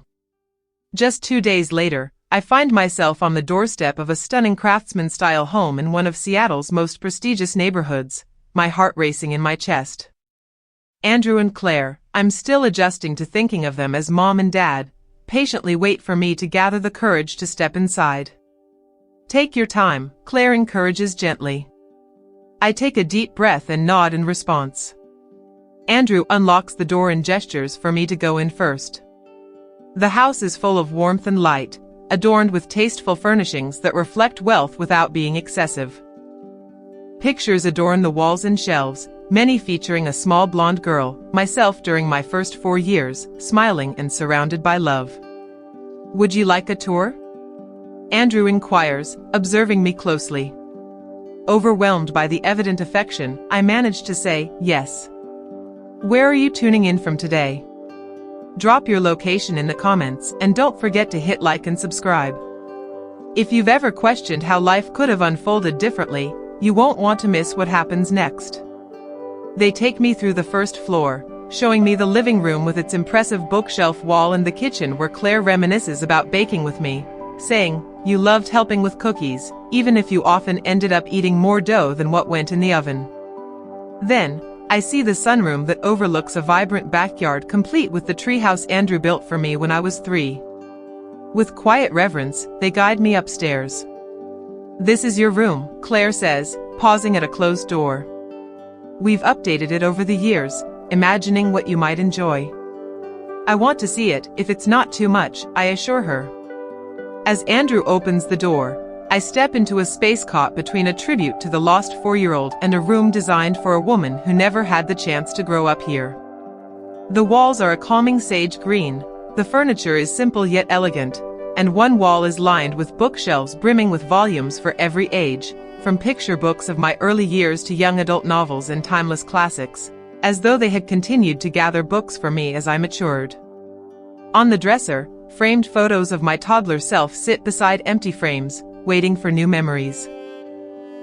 Just 2 days later, I find myself on the doorstep of a stunning craftsman-style home in one of Seattle's most prestigious neighborhoods, my heart racing in my chest. Andrew and Claire, I'm still adjusting to thinking of them as mom and dad, patiently wait for me to gather the courage to step inside. "Take your time," Claire encourages gently. I take a deep breath and nod in response. Andrew unlocks the door and gestures for me to go in first. The house is full of warmth and light, adorned with tasteful furnishings that reflect wealth without being excessive. Pictures adorn the walls and shelves, many featuring a small blonde girl, myself during my first 4 years, smiling and surrounded by love. "Would you like a tour?" Andrew inquires, observing me closely. Overwhelmed by the evident affection, I manage to say, yes. "Where are you tuning in from today?" Drop your location in the comments and don't forget to hit like and subscribe. If you've ever questioned how life could have unfolded differently, you won't want to miss what happens next. They take me through the first floor, showing me the living room with its impressive bookshelf wall and the kitchen where Claire reminisces about baking with me, saying, "You loved helping with cookies, even if you often ended up eating more dough than what went in the oven." Then, I see the sunroom that overlooks a vibrant backyard complete with the treehouse Andrew built for me when I was 3. With quiet reverence, they guide me upstairs. "This is your room," Claire says, pausing at a closed door. "We've updated it over the years, imagining what you might enjoy." "I want to see it, if it's not too much," I assure her. As Andrew opens the door, I step into a space caught between a tribute to the lost 4-year-old and a room designed for a woman who never had the chance to grow up here. The walls are a calming sage green, the furniture is simple yet elegant, and one wall is lined with bookshelves brimming with volumes for every age, from picture books of my early years to young adult novels and timeless classics, as though they had continued to gather books for me as I matured. On the dresser, framed photos of my toddler self sit beside empty frames, waiting for new memories.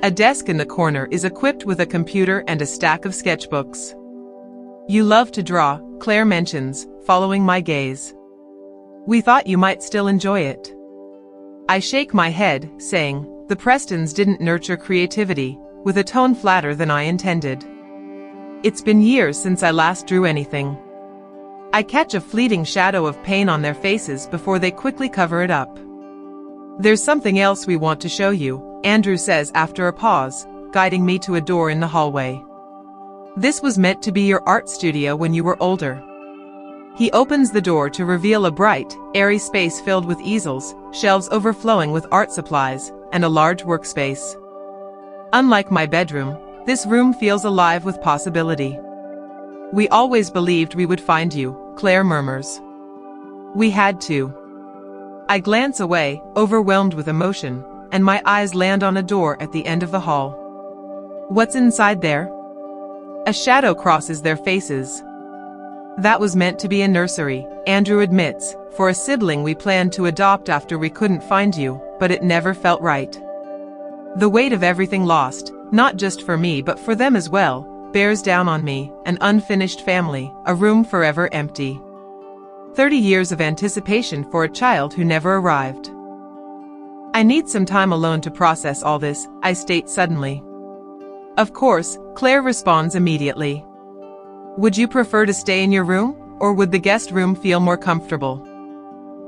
A desk in the corner is equipped with a computer and a stack of sketchbooks. "You love to draw," Claire mentions, following my gaze. "We thought you might still enjoy it." I shake my head, saying, "The Prestons didn't nurture creativity," with a tone flatter than I intended. "It's been years since I last drew anything." I catch a fleeting shadow of pain on their faces before they quickly cover it up. "There's something else we want to show you," Andrew says after a pause, guiding me to a door in the hallway. "This was meant to be your art studio when you were older." He opens the door to reveal a bright, airy space filled with easels, shelves overflowing with art supplies, and a large workspace. Unlike my bedroom, this room feels alive with possibility. "We always believed we would find you," Claire murmurs. "We had to." I glance away, overwhelmed with emotion, and my eyes land on a door at the end of the hall. "What's inside there?" A shadow crosses their faces. "That was meant to be a nursery," Andrew admits, "for a sibling we planned to adopt after we couldn't find you, but it never felt right." The weight of everything lost, not just for me but for them as well, bears down on me, an unfinished family, a room forever empty. 30 years of anticipation for a child who never arrived. "I need some time alone to process all this," I state suddenly. "Of course," Claire responds immediately. "Would you prefer to stay in your room, or would the guest room feel more comfortable?"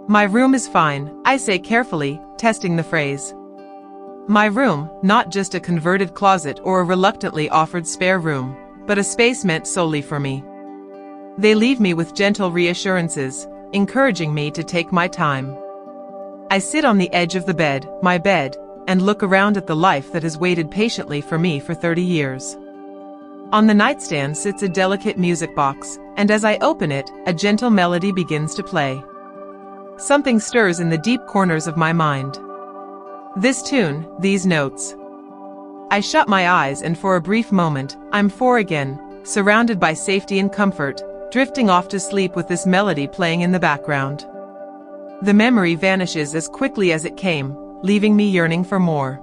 "My room is fine," I say carefully, testing the phrase. My room, not just a converted closet or a reluctantly offered spare room, but a space meant solely for me. They leave me with gentle reassurances, encouraging me to take my time. I sit on the edge of the bed, my bed, and look around at the life that has waited patiently for me for 30 years. On the nightstand sits a delicate music box, and as I open it, a gentle melody begins to play. something stirs in the deep corners of my mind. This tune, these notes. I shut my eyes and for a brief moment, I'm four again, surrounded by safety and comfort, drifting off to sleep with this melody playing in the background. The memory vanishes as quickly as it came, leaving me yearning for more.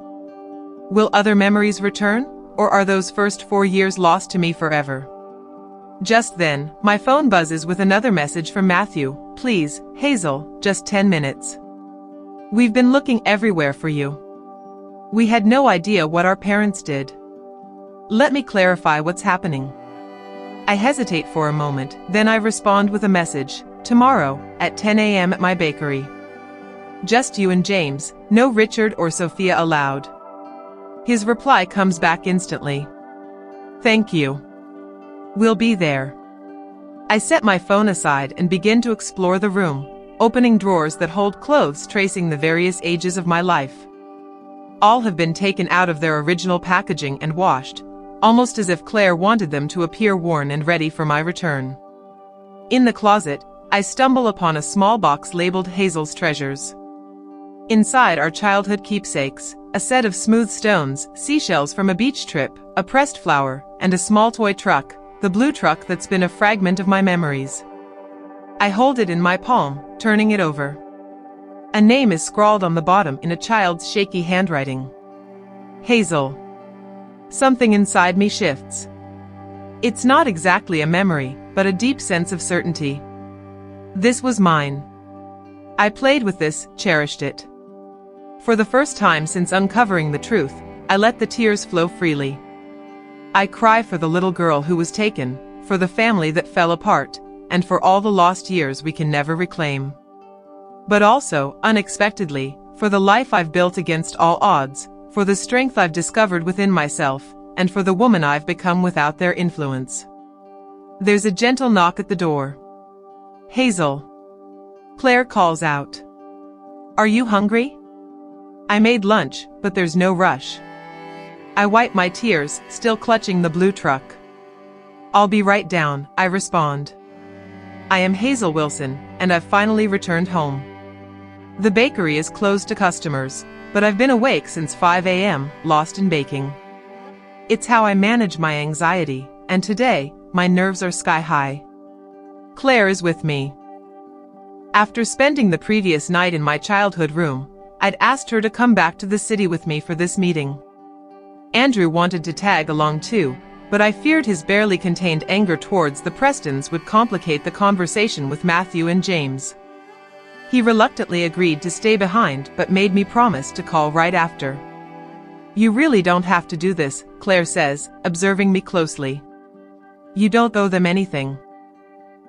Will other memories return, or are those first 4 years lost to me forever? Just then, my phone buzzes with another message from Matthew. Please, Hazel, just 10 minutes. We've been looking everywhere for you. We had no idea what our parents did. Let me clarify what's happening. I hesitate for a moment, then I respond with a message. Tomorrow, at 10 a.m. at my bakery. Just you and James, no Richard or Sophia allowed. His reply comes back instantly. Thank you. We'll be there. I set my phone aside and begin to explore the room, opening drawers that hold clothes tracing the various ages of my life. All have been taken out of their original packaging and washed, almost as if Claire wanted them to appear worn and ready for my return. In the closet, I stumble upon a small box labeled Hazel's Treasures. Inside are childhood keepsakes, a set of smooth stones, seashells from a beach trip, a pressed flower, and a small toy truck, the blue truck that's been a fragment of my memories. I hold it in my palm, turning it over. A name is scrawled on the bottom in a child's shaky handwriting. Hazel. Something inside me shifts. It's not exactly a memory, but a deep sense of certainty. This was mine. I played with this, cherished it. For the first time since uncovering the truth, I let the tears flow freely. I cry for the little girl who was taken, for the family that fell apart, and for all the lost years we can never reclaim. But also, unexpectedly, for the life I've built against all odds, for the strength I've discovered within myself, and for the woman I've become without their influence. There's a gentle knock at the door. Hazel. Claire calls out. Are you hungry? I made lunch, but there's no rush. I wipe my tears, still clutching the blue truck. I'll be right down, I respond. I am Hazel Wilson, and I've finally returned home. The bakery is closed to customers, but I've been awake since 5 a.m., lost in baking. It's how I manage my anxiety, and today, my nerves are sky high. Claire is with me. After spending the previous night in my childhood room, I'd asked her to come back to the city with me for this meeting. Andrew wanted to tag along too, but I feared his barely contained anger towards the Prestons would complicate the conversation with Matthew and James. He reluctantly agreed to stay behind but made me promise to call right after. You really don't have to do this, Claire says, observing me closely. You don't owe them anything.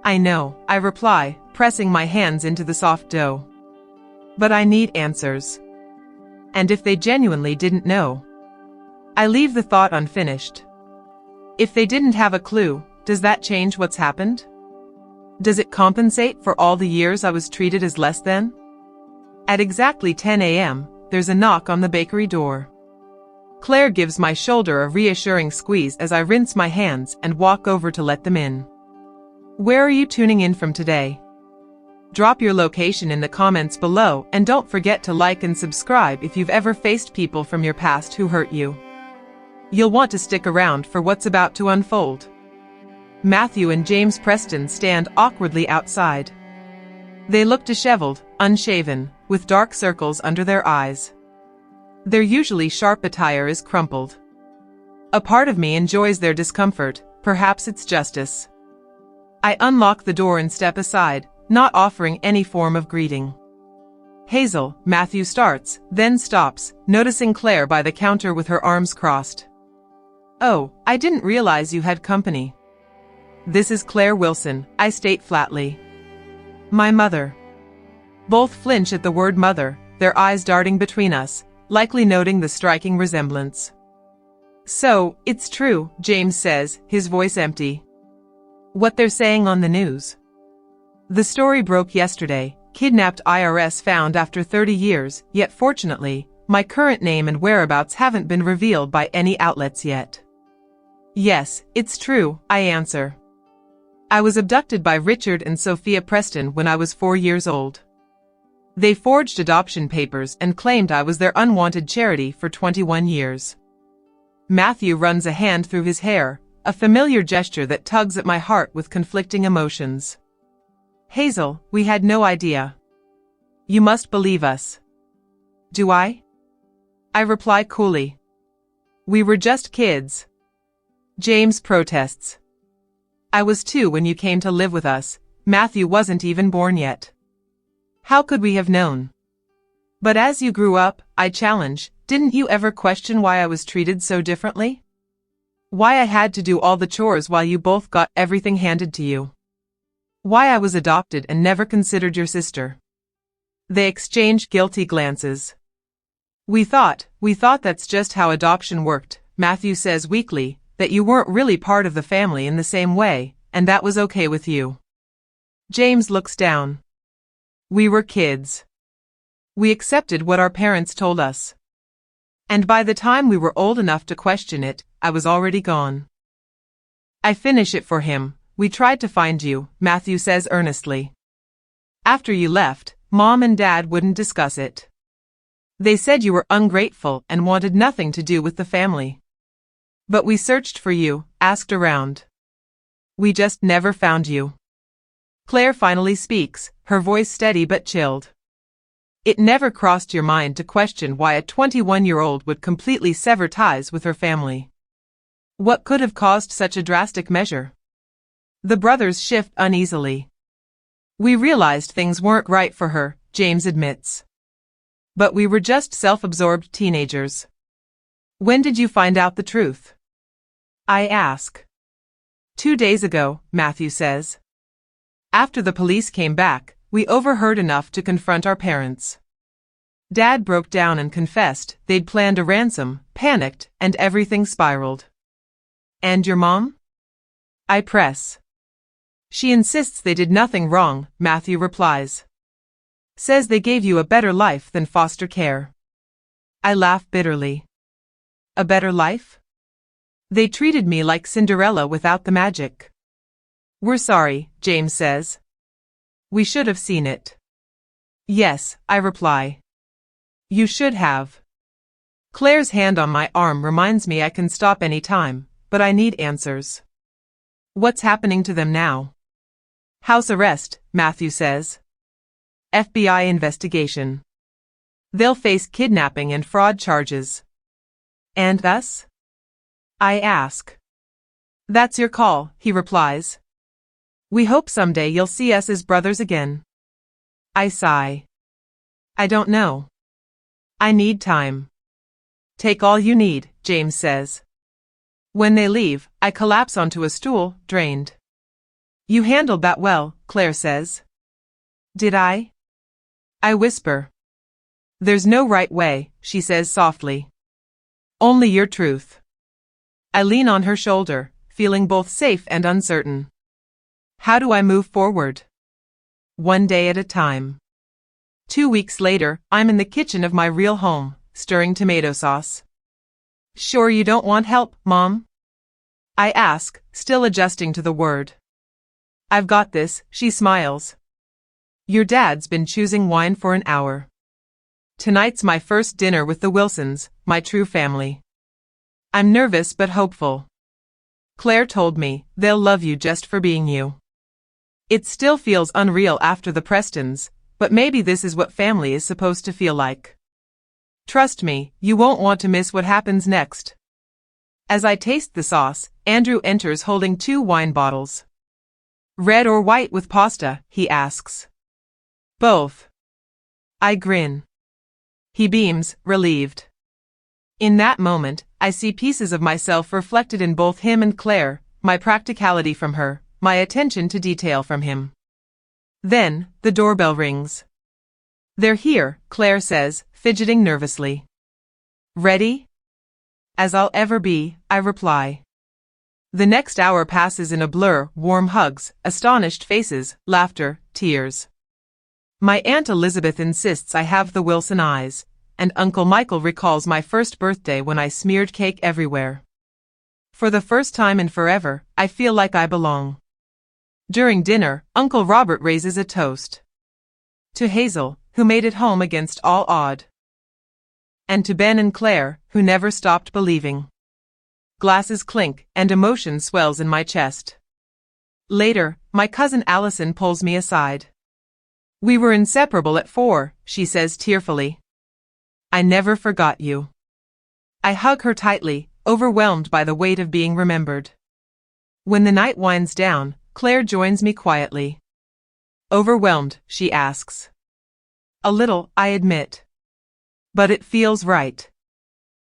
I know, I reply, pressing my hands into the soft dough. But I need answers. And if they genuinely didn't know? I leave the thought unfinished. If they didn't have a clue, does that change what's happened? Does it compensate for all the years I was treated as less than? At exactly 10 a.m., there's a knock on the bakery door. Claire gives my shoulder a reassuring squeeze as I rinse my hands and walk over to let them in. Where are you tuning in from today? Drop your location in the comments below and don't forget to like and subscribe if you've ever faced people from your past who hurt you. You'll want to stick around for what's about to unfold. Matthew and James Preston stand awkwardly outside. They look disheveled, unshaven, with dark circles under their eyes. Their usually sharp attire is crumpled. A part of me enjoys their discomfort, perhaps it's justice. I unlock the door and step aside, not offering any form of greeting. Hazel, Matthew starts, then stops, noticing Claire by the counter with her arms crossed. Oh, I didn't realize you had company. This is Claire Wilson, I state flatly. My mother. Both flinch at the word mother, their eyes darting between us, likely noting the striking resemblance. So, it's true, James says, his voice empty. What they're saying on the news. The story broke yesterday, kidnapped IRS found after 30 years, yet fortunately, my current name and whereabouts haven't been revealed by any outlets yet. Yes, it's true, I answer. I was abducted by Richard and Sophia Preston when I was 4 years old. They forged adoption papers and claimed I was their unwanted charity for 21 years. Matthew runs a hand through his hair, a familiar gesture that tugs at my heart with conflicting emotions. Hazel, we had no idea. You must believe us. Do I? I reply coolly. We were just kids. James protests. I was 2 when you came to live with us. Matthew wasn't even born yet. How could we have known? But as you grew up, I challenge, didn't you ever question why I was treated so differently? Why I had to do all the chores while you both got everything handed to you? Why I was adopted and never considered your sister? They exchange guilty glances. We thought that's just how adoption worked, Matthew says weakly, that you weren't really part of the family in the same way, and that was okay with you. James looks down. We were kids. We accepted what our parents told us. And by the time we were old enough to question it, I was already gone. I finish it for him. We tried to find you, Matthew says earnestly. After you left, Mom and Dad wouldn't discuss it. They said you were ungrateful and wanted nothing to do with the family. But we searched for you, asked around. We just never found you. Claire finally speaks, her voice steady but chilled. It never crossed your mind to question why a 21-year-old would completely sever ties with her family. What could have caused such a drastic measure? The brothers shift uneasily. We realized things weren't right for her, James admits. But we were just self-absorbed teenagers. When did you find out the truth? I ask. 2 days ago, Matthew says. After the police came back, we overheard enough to confront our parents. Dad broke down and confessed they'd planned a ransom, panicked, and everything spiraled. And your mom? I press. She insists they did nothing wrong, Matthew replies. Says they gave you a better life than foster care. I laugh bitterly. A better life? They treated me like Cinderella without the magic. We're sorry, James says. We should have seen it. Yes, I reply. You should have. Claire's hand on my arm reminds me I can stop any time, but I need answers. What's happening to them now? House arrest, Matthew says. FBI investigation. They'll face kidnapping and fraud charges. And us? I ask. That's your call, he replies. We hope someday you'll see us as brothers again. I sigh. I don't know. I need time. Take all you need, James says. When they leave, I collapse onto a stool, drained. You handled that well, Claire says. Did I? I whisper. There's no right way, she says softly. Only your truth. I lean on her shoulder, feeling both safe and uncertain. How do I move forward? One day at a time. 2 weeks later, I'm in the kitchen of my real home, stirring tomato sauce. Sure you don't want help, Mom? I ask, still adjusting to the word. I've got this, she smiles. Your dad's been choosing wine for an hour. Tonight's my first dinner with the Wilsons, my true family. I'm nervous but hopeful. Claire told me, they'll love you just for being you. It still feels unreal after the Prestons, but maybe this is what family is supposed to feel like. Trust me, you won't want to miss what happens next. As I taste the sauce, Andrew enters holding 2 wine bottles. Red or white with pasta, he asks. Both. I grin. He beams, relieved. In that moment, I see pieces of myself reflected in both him and Claire, my practicality from her, my attention to detail from him. Then, the doorbell rings. They're here, Claire says, fidgeting nervously. Ready? As I'll ever be, I reply. The next hour passes in a blur, warm hugs, astonished faces, laughter, tears. My Aunt Elizabeth insists I have the Wilson eyes, and Uncle Michael recalls my first birthday when I smeared cake everywhere. For the first time in forever, I feel like I belong. During dinner, Uncle Robert raises a toast. To Hazel, who made it home against all odds. And to Ben and Claire, who never stopped believing. Glasses clink, and emotion swells in my chest. Later, my cousin Allison pulls me aside. "We were inseparable at 4, she says tearfully. "I never forgot you." I hug her tightly, overwhelmed by the weight of being remembered. When the night winds down, Claire joins me quietly. "Overwhelmed?" she asks. "A little, I admit. But it feels right."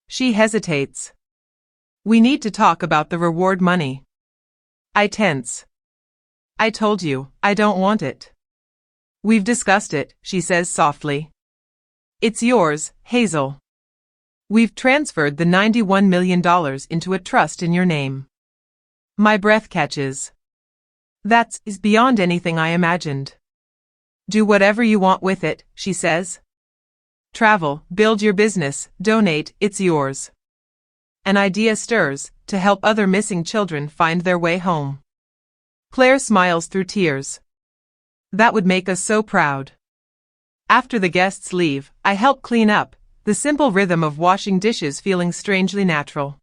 She hesitates. "We need to talk about the reward money." I tense. "I told you, I don't want it." "We've discussed it," she says softly. "It's yours, Hazel. We've transferred the $91 million into a trust in your name." My breath catches. That is beyond anything I imagined. "Do whatever you want with it," she says. "Travel, build your business, donate, it's yours." An idea stirs, to help other missing children find their way home. Claire smiles through tears. "That would make us so proud." After the guests leave, I help clean up, the simple rhythm of washing dishes feeling strangely natural.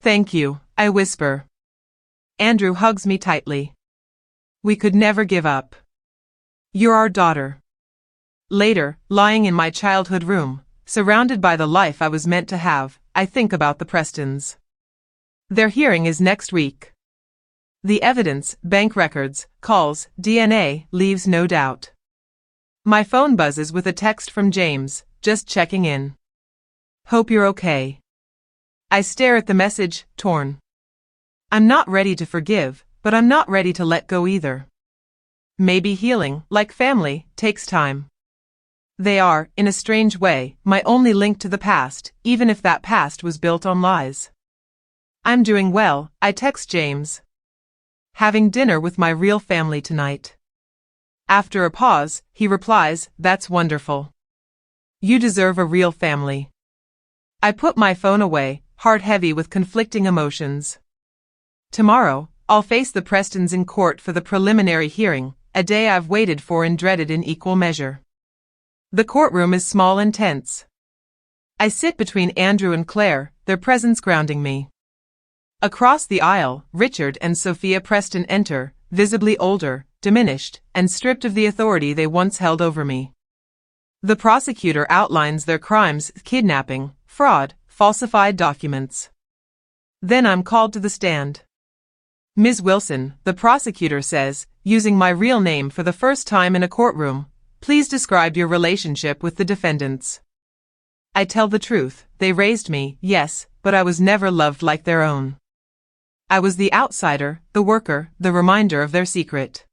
"Thank you," I whisper. Andrew hugs me tightly. "We could never give up. You're our daughter." Later, lying in my childhood room, surrounded by the life I was meant to have, I think about the Prestons. Their hearing is next week. The evidence, bank records, calls, DNA, leaves no doubt. My phone buzzes with a text from James, just checking in. "Hope you're okay." I stare at the message, torn. I'm not ready to forgive, but I'm not ready to let go either. Maybe healing, like family, takes time. They are, in a strange way, my only link to the past, even if that past was built on lies. "I'm doing well," I text James. "Having dinner with my real family tonight." After a pause, he replies, "That's wonderful. You deserve a real family." I put my phone away, heart heavy with conflicting emotions. Tomorrow, I'll face the Prestons in court for the preliminary hearing, a day I've waited for and dreaded in equal measure. The courtroom is small and tense. I sit between Andrew and Claire, their presence grounding me. Across the aisle, Richard and Sophia Preston enter, visibly older, diminished, and stripped of the authority they once held over me. The prosecutor outlines their crimes: kidnapping, fraud, falsified documents. Then I'm called to the stand. "Ms. Wilson," the prosecutor says, using my real name for the first time in a courtroom, "please describe your relationship with the defendants." I tell the truth. They raised me, yes, but I was never loved like their own. I was the outsider, the worker, the reminder of their secret.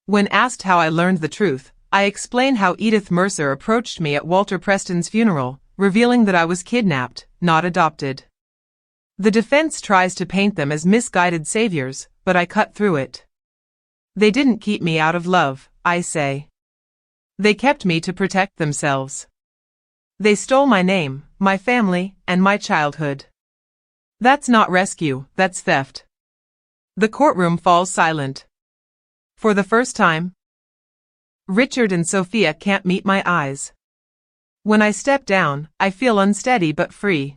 When asked how I learned the truth, I explain how Edith Mercer approached me at Walter Preston's funeral, revealing that I was kidnapped, not adopted. The defense tries to paint them as misguided saviors, but I cut through it. "They didn't keep me out of love," I say. "They kept me to protect themselves. They stole my name, my family, and my childhood. That's not rescue, that's theft." The courtroom falls silent. For the first time, Richard and Sophia can't meet my eyes. When I step down, I feel unsteady but free.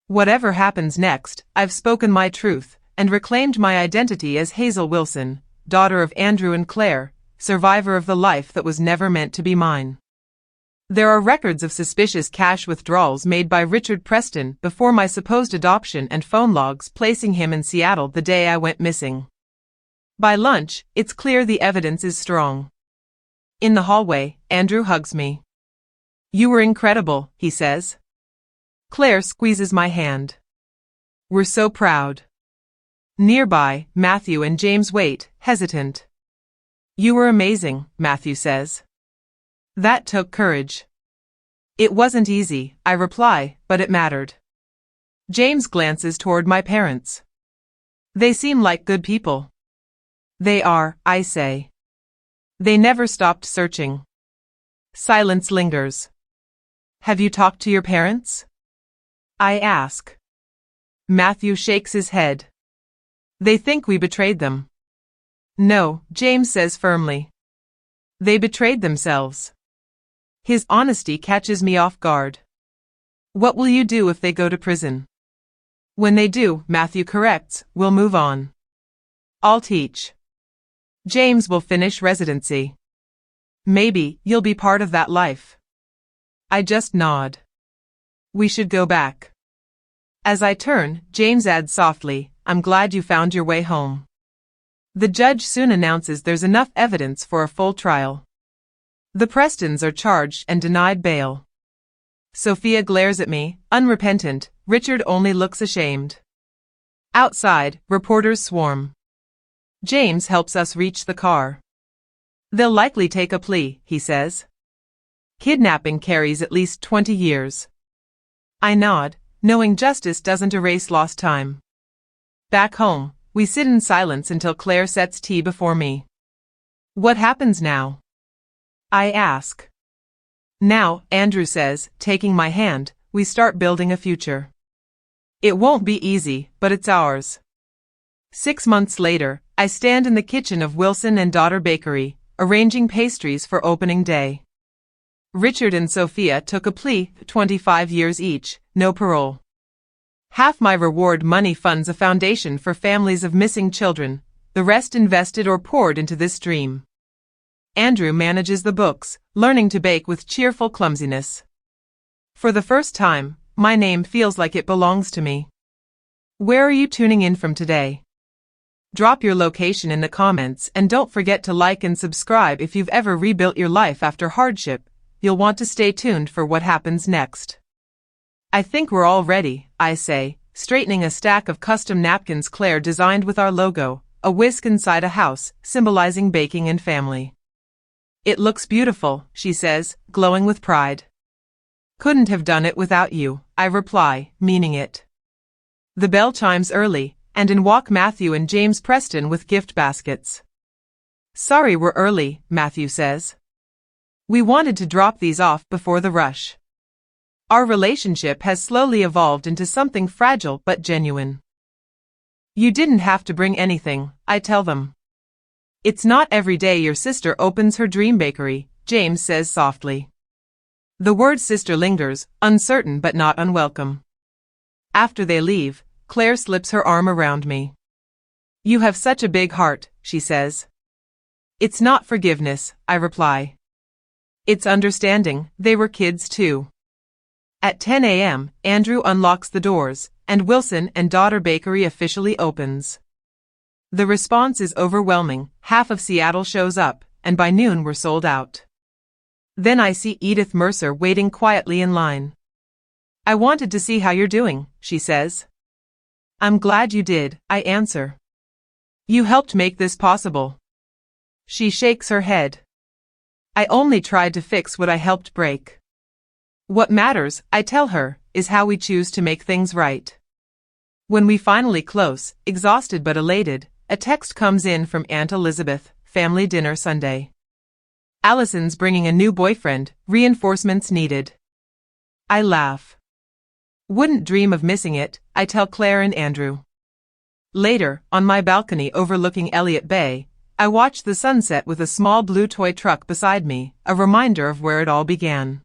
Whatever happens next, I've spoken my truth, and reclaimed my identity as Hazel Wilson, daughter of Andrew and Claire, survivor of the life that was never meant to be mine. There are records of suspicious cash withdrawals made by Richard Preston before my supposed adoption and phone logs placing him in Seattle the day I went missing. By lunch, it's clear the evidence is strong. In the hallway, Andrew hugs me. "You were incredible," he says. Claire squeezes my hand. "We're so proud." Nearby, Matthew and James wait, hesitant. "You were amazing," Matthew says. That took courage. "It wasn't easy," I reply, "but it mattered." James glances toward my parents. "They seem like good people." "They are," I say. "They never stopped searching." Silence lingers. "Have you talked to your parents?" I ask. Matthew shakes his head. "They think we betrayed them." "No," James says firmly. "They betrayed themselves." His honesty catches me off guard. What will you do if they go to prison? When they do, Matthew corrects, we'll move on. I'll teach. James will finish residency. Maybe you'll be part of that life. I just nod. We should go back. As I turn, James adds softly, I'm glad you found your way home. The judge soon announces there's enough evidence for a full trial. The Prestons are charged and denied bail. Sophia glares at me, unrepentant. Richard only looks ashamed. Outside, reporters swarm. James helps us reach the car. They'll likely take a plea, he says. Kidnapping carries at least 20 years. I nod, knowing justice doesn't erase lost time. Back home, we sit in silence until Claire sets tea before me. What happens now? I ask. Now, Andrew says, taking my hand, we start building a future. It won't be easy, but it's ours. 6 months later, I stand in the kitchen of Wilson and Daughter Bakery, arranging pastries for opening day. Richard and Sophia took a plea, 25 years each, no parole. Half my reward money funds a foundation for families of missing children, the rest invested or poured into this dream. Andrew manages the books, learning to bake with cheerful clumsiness. For the first time, my name feels like it belongs to me. Where are you tuning in from today? Drop your location in the comments and don't forget to like and subscribe if you've ever rebuilt your life after hardship. You'll want to stay tuned for what happens next. I think we're all ready, I say, straightening a stack of custom napkins Claire designed with our logo, a whisk inside a house, symbolizing baking and family. It looks beautiful, she says, glowing with pride. Couldn't have done it without you, I reply, meaning it. The bell chimes early, and in walk Matthew and James Preston with gift baskets. Sorry we're early, Matthew says. We wanted to drop these off before the rush. Our relationship has slowly evolved into something fragile but genuine. You didn't have to bring anything, I tell them. It's not every day your sister opens her dream bakery, James says softly. The word sister lingers, uncertain but not unwelcome. After they leave, Claire slips her arm around me. You have such a big heart, she says. It's not forgiveness, I reply. It's understanding, they were kids too. At 10 a.m., Andrew unlocks the doors, and Wilson and Daughter Bakery officially opens. The response is overwhelming, half of Seattle shows up, and by noon we're sold out. Then I see Edith Mercer waiting quietly in line. I wanted to see how you're doing, she says. I'm glad you did, I answer. You helped make this possible. She shakes her head. I only tried to fix what I helped break. What matters, I tell her, is how we choose to make things right. When we finally close, exhausted but elated, a text comes in from Aunt Elizabeth, family dinner Sunday. Allison's bringing a new boyfriend, reinforcements needed. I laugh. Wouldn't dream of missing it, I tell Claire and Andrew. Later, on my balcony overlooking Elliott Bay, I watch the sunset with a small blue toy truck beside me, a reminder of where it all began.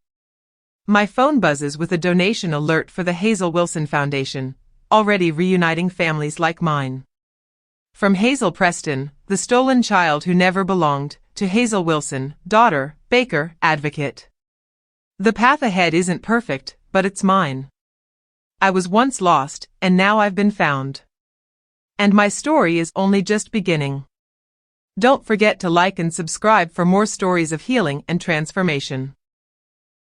My phone buzzes with a donation alert for the Hazel Wilson Foundation, already reuniting families like mine. From Hazel Preston, the stolen child who never belonged, to Hazel Wilson, daughter, baker, advocate. The path ahead isn't perfect, but it's mine. I was once lost, and now I've been found. And my story is only just beginning. Don't forget to like and subscribe for more stories of healing and transformation.